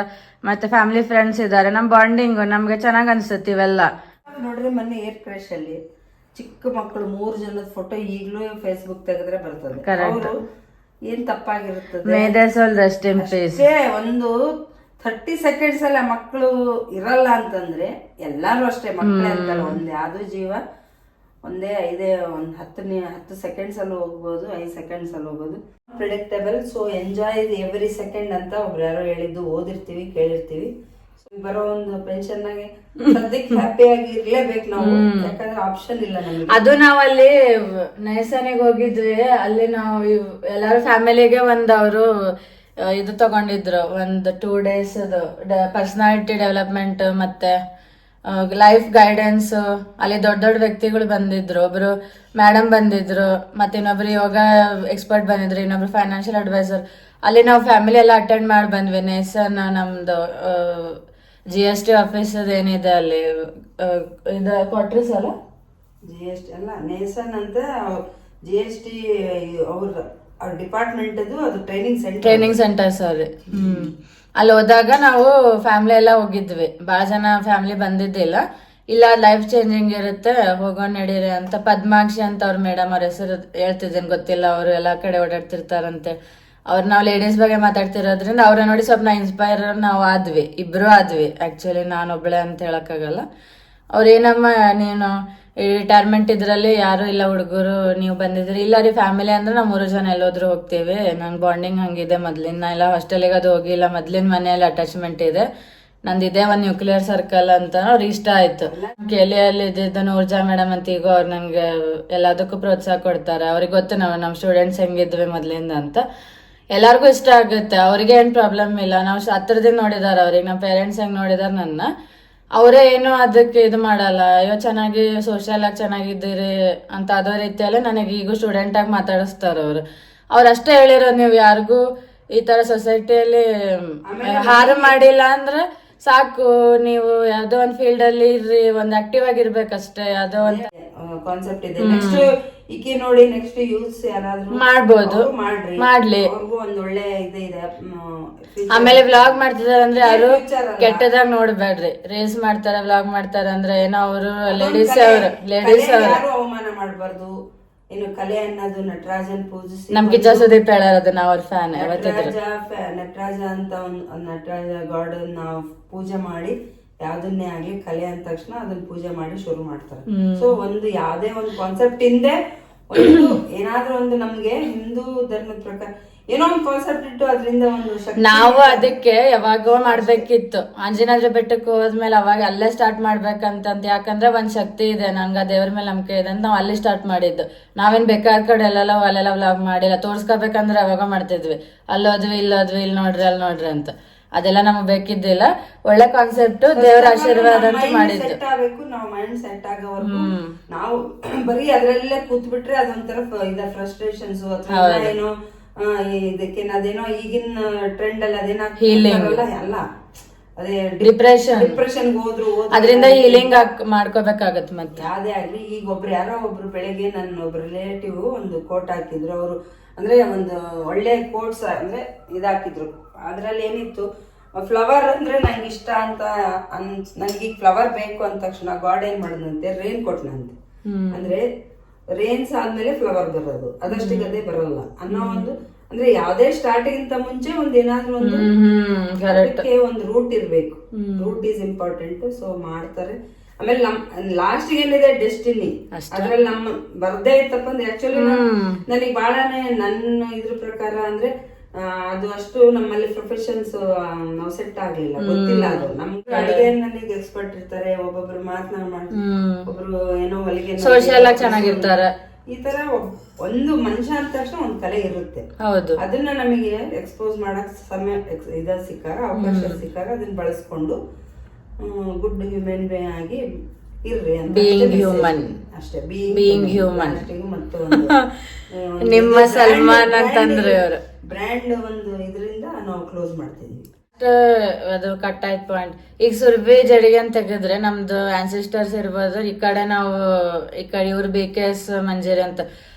ಮತ್ತೆ ಫ್ಯಾಮಿಲಿ ಫ್ರೆಂಡ್ಸ್ ಇದಾರೆ, ನಮ್ ಬಾಂಡಿಂಗು ನಮ್ಗೆ ಚೆನ್ನಾಗ್ ಅನ್ಸುತ್ತೆ ಇವೆಲ್ಲ. ನೋಡ್ರಿ ಮೊನ್ನೆ ಏರ್ ಕ್ರಶ್ ಅಲ್ಲಿ ಚಿಕ್ಕ ಮಕ್ಕಳು 3 ಜನದ ಫೋಟೋ ಈಗ್ಲೂ ಫೇಸ್ಬುಕ್ ತೆಗೆದ್ರೆ ಬರ್ತದೆ. ಅವರು ಏನ್ ತಪ್ಪಾಗಿರುತ್ತದೆ, ಒಂದು 30 ಸೆಕೆಂಡ್ಸ್ ಅಲ್ಲ ಮಕ್ಕಳು ಇರಲ್ಲ ಅಂತಂದ್ರೆ ಎಲ್ಲಾರು ಅಷ್ಟೇ ಮಕ್ಕಳೇ ಅಂತಲ್ಲ. ಒಂದ್ ಯಾವ್ದು ಜೀವ ಒಂದೇ ಒಂದು 10 ಸೆಕೆಂಡ್ಸ್ ಅಲ್ಲಿ ಹೋಗ್ಬೋದು, 5 ಸೆಕೆಂಡ್ಸ್ ಅಲ್ಲಿ ಹೋಗೋದು. Predictable. So enjoy every second ಅಂತ ಒಬ್ರು ಯಾರೋ ಹೇಳಿದ್ದು ಓದಿರ್ತೀವಿ, ಕೇಳಿರ್ತೀವಿ. ಬರೋ ಒಂದು ಪೆನ್ಷನ್ ಆಗಿ ಸದ್ಯಕ್ಕೆ ಹ್ಯಾಪಿಯಾಗಿ ಇರ್ಲೇಬೇಕು ನಾವು, ಯಾಕಂದ್ರೆ ಆಪ್ಷನ್ ಇಲ್ಲ ನಮಗೆ. ಅದು ನಾವಲ್ಲಿ ನೈಸನಿಗೆ ಹೋಗಿದ್ವಿ, ಅಲ್ಲಿ ನಾವು ಎಲ್ಲಾರು ಫ್ಯಾಮಿಲಿಗೆ ಅವರು ಇದು ತಗೊಂಡಿದ್ರು, ಒಂದು 2 days ಪರ್ಸನಾಲಿಟಿ ಡೆವಲಪ್ಮೆಂಟ್ ಮತ್ತೆ ಲೈಫ್ ಗೈಡೆನ್ಸ್, ಅಲ್ಲಿ ದೊಡ್ಡ ದೊಡ್ಡ ವ್ಯಕ್ತಿಗಳು ಬಂದಿದ್ರು. ಒಬ್ರು ಮೇಡಮ್ ಬಂದಿದ್ರು, ಮತ್ತೆ ಇನ್ನೊಬ್ರು ಯೋಗ ಎಕ್ಸ್ಪರ್ಟ್ ಬಂದಿದ್ರು, ಇನ್ನೊಬ್ರು ಫೈನಾನ್ಷಿಯಲ್ ಅಡ್ವೈಸರ್. ಅಲ್ಲಿ ನಾವು ಫ್ಯಾಮಿಲಿ ಎಲ್ಲ ಅಟೆಂಡ್ ಮಾಡಿ ಬಂದ್ವಿ. ನೇಸನ್ ನಮ್ದು GST ಆಫೀಸ್ ಏನಿದೆ ಅಲ್ಲಿ ಇದು ಕ್ವಾರ್ಟರ್ಸ್ ಅಲ್ಲ, GST ಅಲ್ಲ, ನೇಸನ್ ಅಂತ GST ಅವ್ರ ಡಿಪಾರ್ಟ್ಮೆಂಟ್ ಅದು ಟ್ರೈನಿಂಗ್ ಸೆಂಟರ್ ಸಾರಿ. ಅಲ್ಲಿ ಹೋದಾಗ ನಾವು ಫ್ಯಾಮಿಲಿ ಎಲ್ಲ ಹೋಗಿದ್ವಿ. ಭಾಳ ಜನ ಫ್ಯಾಮಿಲಿ ಬಂದಿದ್ದಿಲ್ಲ. ಇಲ್ಲ ಲೈಫ್ ಚೇಂಜಿಂಗ್ ಇರುತ್ತೆ, ಹೋಗೋಣ ನಡೀರಿ ಅಂತ. ಪದ್ಮಾಕ್ಷಿ ಅಂತ ಅವ್ರ ಮೇಡಮ್, ಅವ್ರ ಹೆಸರು ಹೇಳ್ತಿದ್ದೇನೆ ಗೊತ್ತಿಲ್ಲ, ಅವರು ಎಲ್ಲ ಕಡೆ ಓಡಾಡ್ತಿರ್ತಾರಂತೆ. ಅವ್ರು ನಾವು ಲೇಡೀಸ್ ಬಗ್ಗೆ ಮಾತಾಡ್ತಿರೋದ್ರಿಂದ ಅವ್ರ ನೋಡಿ ಸ್ವಲ್ಪ ನಾವು ಇನ್ಸ್ಪೈರ್ ನಾವು ಆದ್ವಿ, ಇಬ್ರು ಆದ್ವಿ. ಆಕ್ಚುಲಿ ನಾನೊಬ್ಳೆ ಅಂತ ಹೇಳಕ್ಕಾಗಲ್ಲ. ಅವ್ರೇನಮ್ಮ ನೀನು ರಿಟೈರ್ಮೆಂಟ್ ಇದ್ರಲ್ಲಿ ಯಾರು ಇಲ್ಲ ಹುಡುಗರು, ನೀವು ಬಂದಿದ್ರಿ. ಇಲ್ಲ ರೀ ಫ್ಯಾಮಿಲಿ ಅಂದ್ರೆ ನಾವು 3 ಜನ ಎಲ್ಲೋದ್ರು ಹೋಗ್ತೀವಿ, ನಂಗೆ ಬಾಂಡಿಂಗ್ ಹಂಗಿದೆ ಮೊದ್ಲಿನ. ಎಲ್ಲ ಹಾಸ್ಟೆಲಿಗೆ ಅದು ಹೋಗಿಲ್ಲ, ಮೊದ್ಲಿನ ಮನೆಯಲ್ಲಿ ಅಟ್ಯಾಚ್ಮೆಂಟ್ ಇದೆ ನಂದಿದೆ. ಒಂದು ನ್ಯೂಕ್ಲಿಯರ್ ಸರ್ಕಲ್ ಅಂತ ಅವ್ರಿಗೆ ಇಷ್ಟ ಆಯ್ತು. ಕೆಲಿಯಲ್ಲಿ ಇದ್ದಿದ್ದು ನೂರ್ಜಾ ಮೇಡಮ್ ಅಂತ, ಈಗ ಅವ್ರು ನಂಗೆ ಎಲ್ಲದಕ್ಕೂ ಪ್ರೋತ್ಸಾಹ ಕೊಡ್ತಾರೆ. ಅವ್ರಿಗೆ ಗೊತ್ತು ನಮ್ಮ ಸ್ಟೂಡೆಂಟ್ಸ್ ಹೆಂಗಿದ್ವಿ ಮೊದ್ಲಿಂದ ಅಂತ. ಎಲ್ಲರಿಗೂ ಇಷ್ಟ ಆಗುತ್ತೆ. ಅವ್ರಿಗೆ ಏನು ಪ್ರಾಬ್ಲಮ್ ಇಲ್ಲ. ನಾವು ಹತ್ರದಿಂದ ನೋಡಿದಾರೆ ಅವ್ರಿಗೆ, ನಮ್ಮ ಪೇರೆಂಟ್ಸ್ ಹೆಂಗೆ ನೋಡಿದಾರೆ ನನ್ನ, ಅವರೇ ಏನು ಅದಕ್ಕೆ ಇದು ಮಾಡಲ್ಲ. ಅಯ್ಯೋ ಚೆನ್ನಾಗಿ ಸೋಷಿಯಲ್ ಆಗಿ ಚೆನ್ನಾಗಿದ್ದೀರಿ ಅಂತ ಅದೋ ರೀತಿಯಲ್ಲೇ ನನಗೆ ಈಗ ಸ್ಟೂಡೆಂಟ್ ಆಗಿ ಮಾತಾಡಿಸ್ತಾರೆ ಅವರು. ಅವ್ರಷ್ಟೇ ಹೇಳಿರೋದು, ನೀವು ಯಾರಿಗೂ ಈ ತರ ಸೊಸೈಟಿಯಲ್ಲಿ ಹಾರು ಮಾಡಿಲ್ಲ ಅಂದ್ರೆ ಸಾಕು, ನೀವು ಯಾವ್ದೋ ಒಂದು ಫೀಲ್ಡ್ ಅಲ್ಲಿ ಇರ್ರಿ, ಒಂದ್ ಆಕ್ಟಿವ್ ಆಗಿರ್ಬೇಕಷ್ಟೇ. ಯಾವ್ದೋ ಒಂದು ಕಾನ್ಸೆಪ್ಟ್ ಇದೆ. ನೆಕ್ಸ್ಟ್ ಈಕೆ ನೋಡಿ, ನೆಕ್ಸ್ಟ್ ಯೂಸ್ ಯಾರಾದ್ರೂ ಮಾಡ್ಬೋದು, ಮಾಡ್ಲಿ. ಒಂದ್ ಒಳ್ಳೆ ಇದೆ. ಆಮೇಲೆ ವ್ಲಾಗ್ ಮಾಡ್ತಿದಾರೆ ಅಂದ್ರೆ ಯಾರು ಕೆಟ್ಟದಾಗ ನೋಡ್ಬೇಡ್ರಿ. ರೇಸ್ ಮಾಡ್ತಾರೆ, ವ್ಲಾಗ್ ಮಾಡ್ತಾರೆ ಅಂದ್ರೆ ಏನೋ ಅವರು ಲೇಡೀಸ್ ಯಾರು ಅವಮಾನ ಮಾಡ್ಬಾರ್ದು. ಇನ್ನು ಕಲೆ ಅನ್ನೋದು ನಟರಾಜನ್ ಪೂಜಿಸಿ, ನಮ್ಗೆ ಸುದೀಪ್ ಹೇಳೋದು, ನಾವು ಅವ್ರ ಫ್ಯಾನ್. ನಟರಾಜ ಅಂತ ನಟರಾಜ ಗಾಡ್ ನಾವು ಪೂಜೆ ಮಾಡಿ, ಯಾವ್ದನ್ನೇ ಆಗ್ಲಿ ಕಲೆ ಅಂದ ತಕ್ಷಣ ಅದನ್ನ ಪೂಜೆ ಮಾಡಿ ಶುರು ಮಾಡ್ತಾರೆ. ಸೊ ಒಂದು ಯಾವ್ದೇ ಒಂದು ಕಾನ್ಸೆಪ್ಟ್ ಹಿಂದೆ ಒಂದು ಏನಾದ್ರೂ ಒಂದು ನಮ್ಗೆ ಹಿಂದೂ ಧರ್ಮದ ಪ್ರಕಾರ ಏನೋ ಒಂದು ಕಾನ್ಸೆಪ್ಟ್ ಇಟ್ಟು ಅದರಿಂದ ಒಂದು ನಾವು ಅದಕ್ಕೆ ಯಾವಾಗೋ ಮಾಡ್ಬೇಕಿತ್ತು. ಆಂಜನೇಯ ಬೆಟ್ಟಕ್ಕೆ ಹೋದ್ಮೇಲೆ ಅವಾಗ ಅಲ್ಲೇ ಸ್ಟಾರ್ಟ್ ಮಾಡ್ಬೇಕಂತ. ಯಾಕಂದ್ರೆ ಒಂದ್ ಶಕ್ತಿ ಇದೆ, ನಂಗೆ ದೇವ್ರ ಮೇಲೆ ನಂಬಿಕೆ ಇದೆ ಅಂತ ನಾವು ಅಲ್ಲಿ ಸ್ಟಾರ್ಟ್ ಮಾಡಿದ್ದು. ನಾವೇನ್ ಬೇಕಾದ ಕಡೆ ಅಲ್ಲೆಲ್ಲ ವ್ಲಾಗ್ ಮಾಡಿಲ್ಲ. ತೋರ್ಸ್ಕೋಬೇಕಂದ್ರೆ ಅವಾಗ ಮಾಡ್ತಿದ್ವಿ, ಅಲ್ಲೋದ್ವಿ ಇಲ್ಲೋದ್ವಿ, ಇಲ್ಲಿ ನೋಡ್ರಿ ಅಲ್ಲಿ ನೋಡ್ರಿ ಅಂತ. ಅದೆಲ್ಲ ನಮಗ್ ಬೇಕಿದ್ದಿಲ್ಲ. ಒಳ್ಳೆ ಕಾನ್ಸೆಪ್ಟ್, ದೇವರ ಆಶೀರ್ವಾದ ಅಂತ ಮಾಡಿದ್ದು. ಸೆಟ್ ಆಗ್ಬೇಕು, ನಾವು ಮೈಂಡ್ ಸೆಟ್ ಆಗೋವರೆಗೂ ನಾವು ಬರೀ ಅದ್ರಲ್ಲೇ ಕೂತ್ ಬಿಟ್ರೆ ಅದೊಂಥರ ಫ್ರಸ್ಟ್ರೇಷನ್ಸ್ ಅಥವಾ ಏನೋ ಇದಕ್ಕೆ ಅದೇನೋ ಈಗಿನ ಟ್ರೆಂಡ್ ಅಲ್ಲಿ ಅದೇನೋ ಅಲ್ಲ, ಅದೇ ಡಿಪ್ರೆಷನ್ ಹೋದ್ರು ಅದರಿಂದ ಹೀಲಿಂಗ್ ಮಾಡ್ಕೋಬೇಕಾಗತ್ತೆ. ಮತ್ತೆ ಯಾವ್ದೇ ಆಗ್ಲಿ, ಈಗ ಯಾರೋ ಒಬ್ರು ಬೆಳಗ್ಗೆ ನನ್ನ ಒಬ್ರು ರಿಲೇಟಿವ್ ಒಂದು ಕೋಟ್ ಹಾಕಿದ್ರು. ಅವರು ಅಂದ್ರೆ ಒಂದು ಒಳ್ಳೆ ಕೋಟ್ಸ್ ಅಂದ್ರೆ ಇದಾಕಿದ್ರು. ಅದ್ರಲ್ಲಿ ಏನಿತ್ತು, ಫ್ಲವರ್ ಅಂದ್ರೆ ನಂಗೆ ಇಷ್ಟ ಅಂತ ನನ್ಗೆ ಈಗ ಫ್ಲವರ್ ಬೇಕು ಅಂದ ತಕ್ಷಣ ಗಾಡ್ ಏನ್ ಮಾಡಿದಂತೆ, ರೇನ್ ಕೊಟ್ನಂತೆ. ಅಂದ್ರೆ ರೇನ್ಸ್ ಆದ್ಮೇಲೆ ಫ್ಲವರ್ ಬರೋದು, ಅದಷ್ಟಿಗೆ ಅದೇ ಬರೋಲ್ಲ ಅನ್ನೋ ಒಂದು, ಅಂದ್ರೆ ಯಾವ್ದೇ ಸ್ಟಾರ್ಟಿಂಗ್ ಅಂತ ಮುಂಚೆ ಒಂದ್ ಏನಾದ್ರೂ ಒಂದು ಅದಕ್ಕೆ ಒಂದು ರೂಟ್ ಇರ್ಬೇಕು. Root is important. ಸೊ ಮಾಡ್ತಾರೆ. ಆಮೇಲೆ ಲಾಸ್ಟ್ ಏನಿದೆ ಡೆಸ್ಟಿನಿ, ಅದ್ರಲ್ಲಿ ನಮ್ಮ ಬರ್ದೇ ಇತ್ತಪ್ಪ ಅಂದ್ರೆ ಆಕ್ಚುಲಿ ನನಗೆ ಬಹಳನೇ ನನ್ನ ಇದ್ರ ಪ್ರಕಾರ ಅಂದ್ರೆ ಅದು ಅಷ್ಟು ನಮ್ಮಲ್ಲಿ ಪ್ರೊಫೆಷನ್ಸ್ ನಾವು ಸೆಟ್ ಆಗ್ಲಿಲ್ಲ, ಗೊತ್ತಿಲ್ಲ. ಅದು ನಮ್ಗೆ ಅಡಿಗೆ ನನಗೆ ಎಕ್ಸ್ಪರ್ಟ್ ಇರ್ತಾರೆ, ಒಬ್ಬೊಬ್ರು ಮಾತನಾಡ ಮಾಡ್ತಾರೆ, ಒಬ್ರು ಏನೋ ಹೊಲಿಗೆ ಸೋಶಿಯಲ್ ಆಗಿ ಚೆನ್ನಾಗಿರ್ತಾರೆ. ಈ ತರ ಒಂದು ಮನುಷ್ಯ ಅಂದ ತಕ್ಷಣ ಒಂದ್ ಕಲೆ ಇರುತ್ತೆ. ಹೌದು, ಅದನ್ನ ನಮಗೆ ಎಕ್ಸ್ಪೋಸ್ ಮಾಡಕ್ ಸಮಯ ಸಿಕ್ಕಾಗ, ಅವಕಾಶ ಸಿಕ್ಕಾಗ ಅದನ್ನ ಬಳಸ್ಕೊಂಡು ಗುಡ್ ಹ್ಯೂಮನ್ ಬೇ ಆಗಿ ಇರ್ರಿ ಅಂತ. ಬೀಯಿಂಗ್ ಹ್ಯೂಮನ್ ಅಷ್ಟೇ, ಬೀಯಿಂಗ್ ಹ್ಯೂಮನ್. ಮತ್ತೊಂದು ನಿಮ್ಮ ಸಲ್ಮಾನ್ ಅಂತಂದ್ರೆ ಅವರು ಬ್ರ್ಯಾಂಡ್ ಒಂದು ಇದರಿಂದ ನಾವು ಕ್ಲೋಸ್ ಮಾಡ್ತಿದ್ವಿ. ಅದು ಕಟ್ ಆಯ್ತು ಪಾಯಿಂಟ್. ಈಗ ಸುರ್ಬಿ ಜಡಿಗೆ ಅಂತ ತೆಗೆದ್ರೆ ನಮ್ದು ಆನ್ಸಿಸ್ಟರ್ಸ್ ಇರ್ಬೋದು. ಈ ಕಡೆ ನಾವು ಈ ಕಡೆ ಇವ್ರು BKS ಮಂಜೇರಿ ಅಂತ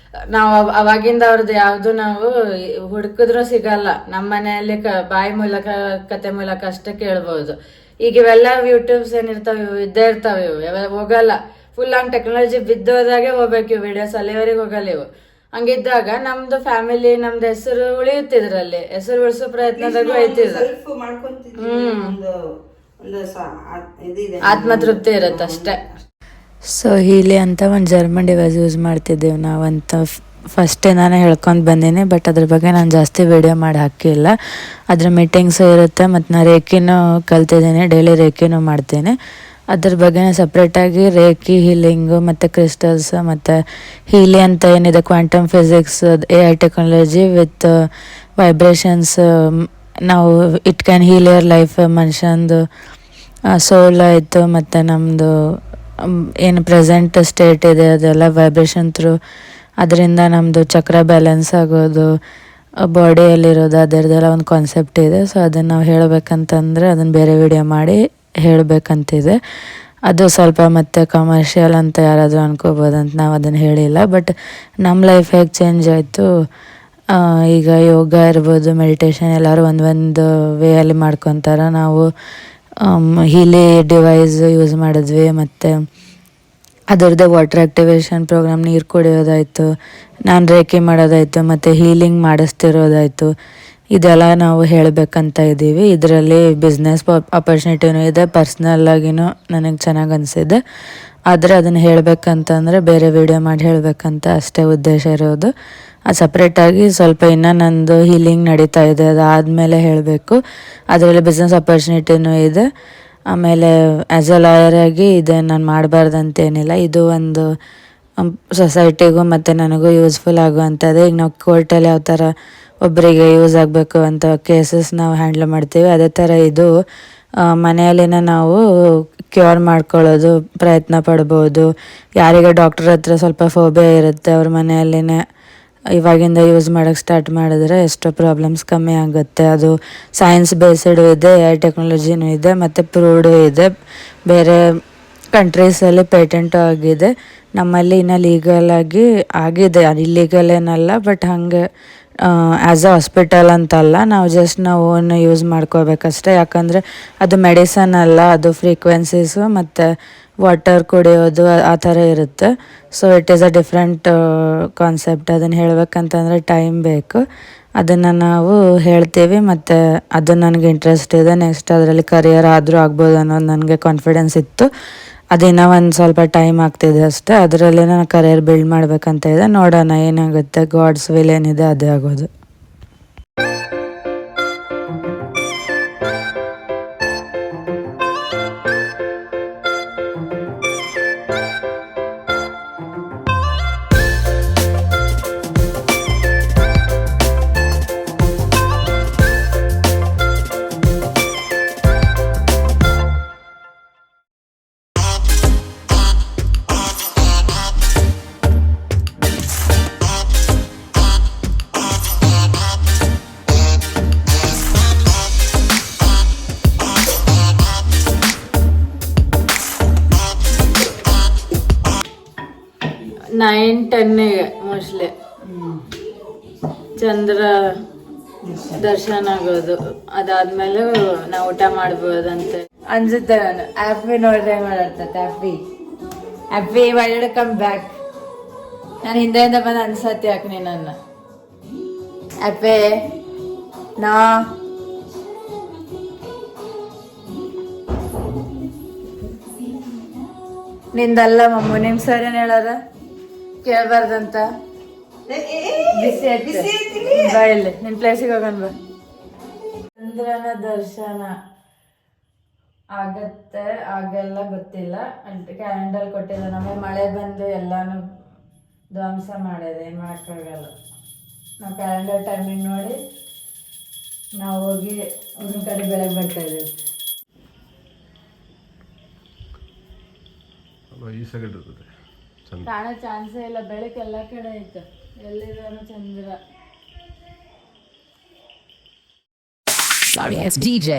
ನಾವು ಅವಾಗಿಂದ ಅವ್ರದ್ದು ಯಾವ್ದು ನಾವು ಹುಡುಕಿದ್ರು ಸಿಗಲ್ಲ. ನಮ್ಮ ಮನೆಯಲ್ಲಿ ಬಾಯಿ ಮೂಲಕ ಕತೆ ಮೂಲಕ ಅಷ್ಟೇ ಕೇಳ್ಬೋದು. ಈಗ ಇವೆಲ್ಲ ಯೂಟ್ಯೂಬ್ಸ್ ಏನಿರ್ತಾವ ಇದ್ದೇ ಇರ್ತಾವ, ಇವು ಹೋಗಲ್ಲ. ಫುಲ್ ಆನ್ ಟೆಕ್ನಾಲಜಿ ಬಿದ್ದೋದಾಗೆ ಹೋಗ್ಬೇಕು ಇವು ವಿಡಿಯೋಸ್, ಅಲ್ಲಿವರೆಗೆ ಹೋಗಲ್ಲ ಇವು. ಹಂಗಿದ್ದಾಗ ನಮ್ದು ಫ್ಯಾಮಿಲಿ, ನಮ್ದು ಹೆಸರು ಉಳಿಯುತ್ತಿದ್ರಲ್ಲಿ, ಹೆಸರು ಉಳಿಸೋ ಪ್ರಯತ್ನದಾಗೂ ಐತಿದ್ರು. ಆತ್ಮತೃಪ್ತಿ ಇರುತ್ತೆ ಅಷ್ಟೇ. ಸೊ ಹೀಲಿ ಅಂತ ಒಂದು ಜರ್ಮನ್ ಡಿವೈಸ್ ಯೂಸ್ ಮಾಡ್ತಿದ್ದೇವೆ ನಾವಂತ ಫಸ್ಟೇ ನಾನು ಹೇಳ್ಕೊಂಡು ಬಂದೀನಿ. ಬಟ್ ಅದ್ರ ಬಗ್ಗೆ ನಾನು ಜಾಸ್ತಿ ವಿಡಿಯೋ ಮಾಡಿ ಹಾಕಿಲ್ಲ. ಅದ್ರ ಮೀಟಿಂಗ್ಸು ಇರುತ್ತೆ. ಮತ್ತು ನಾನು ರೇಖಿನೂ ಕಲ್ತಿದ್ದೀನಿ, ಡೈಲಿ ರೇಖಿನೂ ಮಾಡ್ತೀನಿ. ಅದ್ರ ಬಗ್ಗೆ ಸಪ್ರೇಟಾಗಿ ರೇಖಿ, ಹೀಲಿಂಗು ಮತ್ತು ಕ್ರಿಸ್ಟಲ್ಸ್ ಮತ್ತು ಹೀಲಿ ಅಂತ ಏನಿದೆ, quantum physics, AI technology with vibrations. ನಾವು it can heal your life, ಮನುಷ್ಯಂದು ಸೋಲ್ ಆಯಿತು ಮತ್ತು ನಮ್ಮದು ಏನು ಪ್ರೆಸೆಂಟ್ ಸ್ಟೇಟ್ ಇದೆ ಅದೆಲ್ಲ ವೈಬ್ರೇಷನ್ ಥ್ರೂ ಅದರಿಂದ ನಮ್ಮದು ಚಕ್ರ ಬ್ಯಾಲೆನ್ಸ್ ಆಗೋದು ಬಾಡಿಯಲ್ಲಿರೋದು ಅದರದ್ದೆಲ್ಲ ಒಂದು ಕಾನ್ಸೆಪ್ಟ್ ಇದೆ. ಸೊ ಅದನ್ನು ನಾವು ಹೇಳಬೇಕಂತಂದರೆ ಅದನ್ನು ಬೇರೆ ವಿಡಿಯೋ ಮಾಡಿ ಹೇಳಬೇಕಂತಿದೆ. ಅದು ಸ್ವಲ್ಪ ಮತ್ತು ಕಮರ್ಷಿಯಲ್ ಅಂತ ಯಾರಾದರೂ ಅನ್ಕೋಬೋದಂತ ನಾವು ಅದನ್ನು ಹೇಳಿಲ್ಲ. ಬಟ್ ನಮ್ಮ ಲೈಫ್ ಹೇಗೆ ಚೇಂಜ್ ಆಯಿತು, ಈಗ ಯೋಗ ಇರ್ಬೋದು, ಮೆಡಿಟೇಷನ್ ಎಲ್ಲರೂ ಒಂದೊಂದು ವೇಯಲ್ಲಿ ಮಾಡ್ಕೊತಾರೆ. ನಾವು ಹೀಲಿ ಡಿವೈಸ್ ಯೂಸ್ ಮಾಡಿದ್ವಿ, ಮತ್ತು ಅದರದ್ದೇ ವಾಟರ್ ಆ್ಯಕ್ಟಿವೇಶನ್ ಪ್ರೋಗ್ರಾಮ್, ನೀರು ಕುಡಿಯೋದಾಯಿತು, ನಾನು ರೇಖೆ ಮಾಡೋದಾಯಿತು, ಮತ್ತು ಹೀಲಿಂಗ್ ಮಾಡಿಸ್ತಿರೋದಾಯಿತು, ಇದೆಲ್ಲ ನಾವು ಹೇಳಬೇಕಂತ ಇದ್ದೀವಿ. ಇದರಲ್ಲಿ ಬಿಸ್ನೆಸ್ ಆಪರ್ಚುನಿಟಿನೂ ಇದೆ, ಪರ್ಸ್ನಲ್ಲಾಗಿನೂ ನನಗೆ ಚೆನ್ನಾಗಿ ಅನಿಸಿದೆ. ಆದರೆ ಅದನ್ನು ಹೇಳಬೇಕಂತಂದರೆ ಬೇರೆ ವಿಡಿಯೋ ಮಾಡಿ ಹೇಳಬೇಕಂತ ಅಷ್ಟೇ ಉದ್ದೇಶ ಇರೋದು. ಅದು ಸಪ್ರೇಟಾಗಿ ಸ್ವಲ್ಪ ಇನ್ನೂ ನಂದು ಹೀಲಿಂಗ್ ನಡೀತಾ ಇದೆ, ಅದಾದಮೇಲೆ ಹೇಳಬೇಕು. ಅದರಲ್ಲಿ ಬಿಸ್ನೆಸ್ ಆಪರ್ಚುನಿಟಿನೂ ಇದೆ. ಆಮೇಲೆ ಆ್ಯಸ್ ಎ ಲಾಯರ್ ಆಗಿ ಇದೆ ನಾನು ಮಾಡಬಾರ್ದಂತೇನಿಲ್ಲ. ಇದು ಒಂದು ಸೊಸೈಟಿಗೂ ಮತ್ತು ನನಗೂ ಯೂಸ್ಫುಲ್ ಆಗುವಂಥದ್ದು. ಈಗ ನಾವು ಕೋರ್ಟಲ್ಲಿ ಯಾವ ಥರ ಒಬ್ಬರಿಗೆ ಯೂಸ್ ಆಗಬೇಕು ಅಂತ ಕೇಸಸ್ ನಾವು ಹ್ಯಾಂಡ್ಲ್ ಮಾಡ್ತೀವಿ, ಅದೇ ಥರ ಇದು ಮನೆಯಲ್ಲಿನ ನಾವು ಕ್ಯೂರ್ ಮಾಡ್ಕೊಳ್ಳೋದು ಪ್ರಯತ್ನ ಪಡ್ಬೋದು. ಯಾರಿಗೆ ಡಾಕ್ಟ್ರ್ ಹತ್ರ ಸ್ವಲ್ಪ ಫೋಬಿಯಾ ಇರುತ್ತೆ, ಅವ್ರ ಮನೆಯಲ್ಲಿನೇ ಇವಾಗಿಂದ ಯೂಸ್ ಮಾಡೋಕ್ಕೆ ಸ್ಟಾರ್ಟ್ ಮಾಡಿದ್ರೆ ಎಷ್ಟೋ ಪ್ರಾಬ್ಲಮ್ಸ್ ಕಮ್ಮಿ ಆಗುತ್ತೆ. ಅದು ಸೈನ್ಸ್ ಬೇಸ್ಡು ಇದೆ, AI ಟೆಕ್ನಾಲಜಿನೂ ಇದೆ, ಮತ್ತು ಪ್ರೂವ್ಡು ಇದೆ. ಬೇರೆ ಕಂಟ್ರೀಸಲ್ಲಿ ಪೇಟೆಂಟು ಆಗಿದೆ. ನಮ್ಮಲ್ಲಿ ಇನ್ನೂ ಲೀಗಲಾಗಿ ಆಗಿದೆ, ಇಲ್ಲೀಗಲ್ ಏನಲ್ಲ. ಬಟ್ ಹಾಗೆ ಆ್ಯಸ್ ಅ ಹಾಸ್ಪಿಟಲ್ ಅಂತಲ್ಲ, ನಾವು ಓನ್ ಯೂಸ್ ಮಾಡ್ಕೋಬೇಕಷ್ಟೆ. ಯಾಕಂದರೆ ಅದು ಮೆಡಿಸನ್ ಅಲ್ಲ, ಅದು ಫ್ರೀಕ್ವೆನ್ಸೀಸು ಮತ್ತು ವಾಟರ್ ಕುಡಿಯೋದು ಆ ಥರ ಇರುತ್ತೆ. So it is a different concept. ಅದನ್ನು ಹೇಳಬೇಕಂತಂದರೆ ಟೈಮ್ ಬೇಕು. ಅದನ್ನು ನಾವು ಹೇಳ್ತೀವಿ, ಮತ್ತು ಅದು ನನಗೆ ಇಂಟ್ರೆಸ್ಟ್ ಇದೆ. ನೆಕ್ಸ್ಟ್ ಅದರಲ್ಲಿ ಕರಿಯರ್ ಆದರೂ ಆಗ್ಬೋದು ಅನ್ನೋದು ನನಗೆ ಕಾನ್ಫಿಡೆನ್ಸ್ ಇತ್ತು. ಅದಿನ್ನೂ ಒಂದು ಸ್ವಲ್ಪ ಟೈಮ್ ಆಗ್ತಿದೆ ಅಷ್ಟೇ. ಅದರಲ್ಲಿ ನಾನು ಕರಿಯರ್ ಬಿಲ್ಡ್ ಮಾಡಬೇಕಂತ ಇದೆ. ನೋಡೋಣ ಏನಾಗುತ್ತೆ. ಗಾಡ್ಸ್ ವಿಲ್ ಏನಿದೆ ಅದೇ ಆಗೋದು. ನೈನ್ 10 ಮೋಸ್ಟ್ಲಿ ಚಂದ್ರ ದರ್ಶನ ಆಗೋದು. ಅದಾದ್ಮೇಲೆ ನಾವು ಊಟ ಮಾಡ್ಬೋದಂತೆ ಅನ್ಸುತ್ತೆ. ನಾನು ಹ್ಯಾಪಿ ನೋಡ್ರೆ ಮಾಡಾಡ್ತತೆ. Happy wild come back. ನಾನು ಹಿಂದೆಯಿಂದ ಬಂದು ಅನ್ಸತ್ತೆ ಯಾಕೆ ನೀ ನನ್ನ ಹ್ಯಾಪಿ ನಾ ನಿಂದಲ್ಲ ಮಮ್ಮು, ನಿಮ್ ಸರ್ ಏನ್ ಹೇಳಾರ ಕೇಳ್ಬಾರ್ದಂತ. ಬಿಸಿ ಬಾ ಇಲ್ಲಿ ನಿನ್ ಪ್ಲೇಸಿಗೆ ಹೋಗೋಣ ಬಾ. ಚಂದ್ರನ ದರ್ಶನ ಆಗತ್ತೆ ಆಗೆಲ್ಲ ಗೊತ್ತಿಲ್ಲ. ಕ್ಯಾಲೆಂಡರ್ ಕೊಟ್ಟಿಲ್ಲ ನಮಗೆ. ಮಳೆ ಬಂದು ಎಲ್ಲಾನು ಧ್ವಂಸ ಮಾಡಿದೆ, ಏನು ಮಾಡೋಕ್ಕಾಗಲ್ಲ. ನಾವು ಕ್ಯಾಲೆಂಡರ್ ಟೈಮಿಂಗ್ ನೋಡಿ ನಾವು ಹೋಗಿ ಒಂದ್ ಕಡೆ ಬೆಳಗ್ಗೆ ಬರ್ತಾ ಇದ್ದೀವಿ. ಈ ಸೆಕೆಂಡ್ ಇರ್ತದೆ ಕಾಣೋ ಚಾನ್ಸೇ ಇಲ್ಲ. ಬೆಳಕು ಎಲ್ಲ ಕಡೆ ಐತೆ, ಎಲ್ಲಿದಾನು ಚಂದ್ರ. Sorry, it's DJ.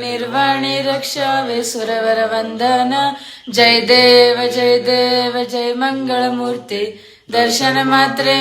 ನಿರ್ವಾಣಿ ರಕ್ಷಾವೆ ಸುರವರ ವಂದನ. ಜಯ ದೇವ ಜಯ ದೇವ ಜಯ ಮಂಗಳ ಮೂರ್ತಿ. ದರ್ಶನ ಮಾತ್ರೆ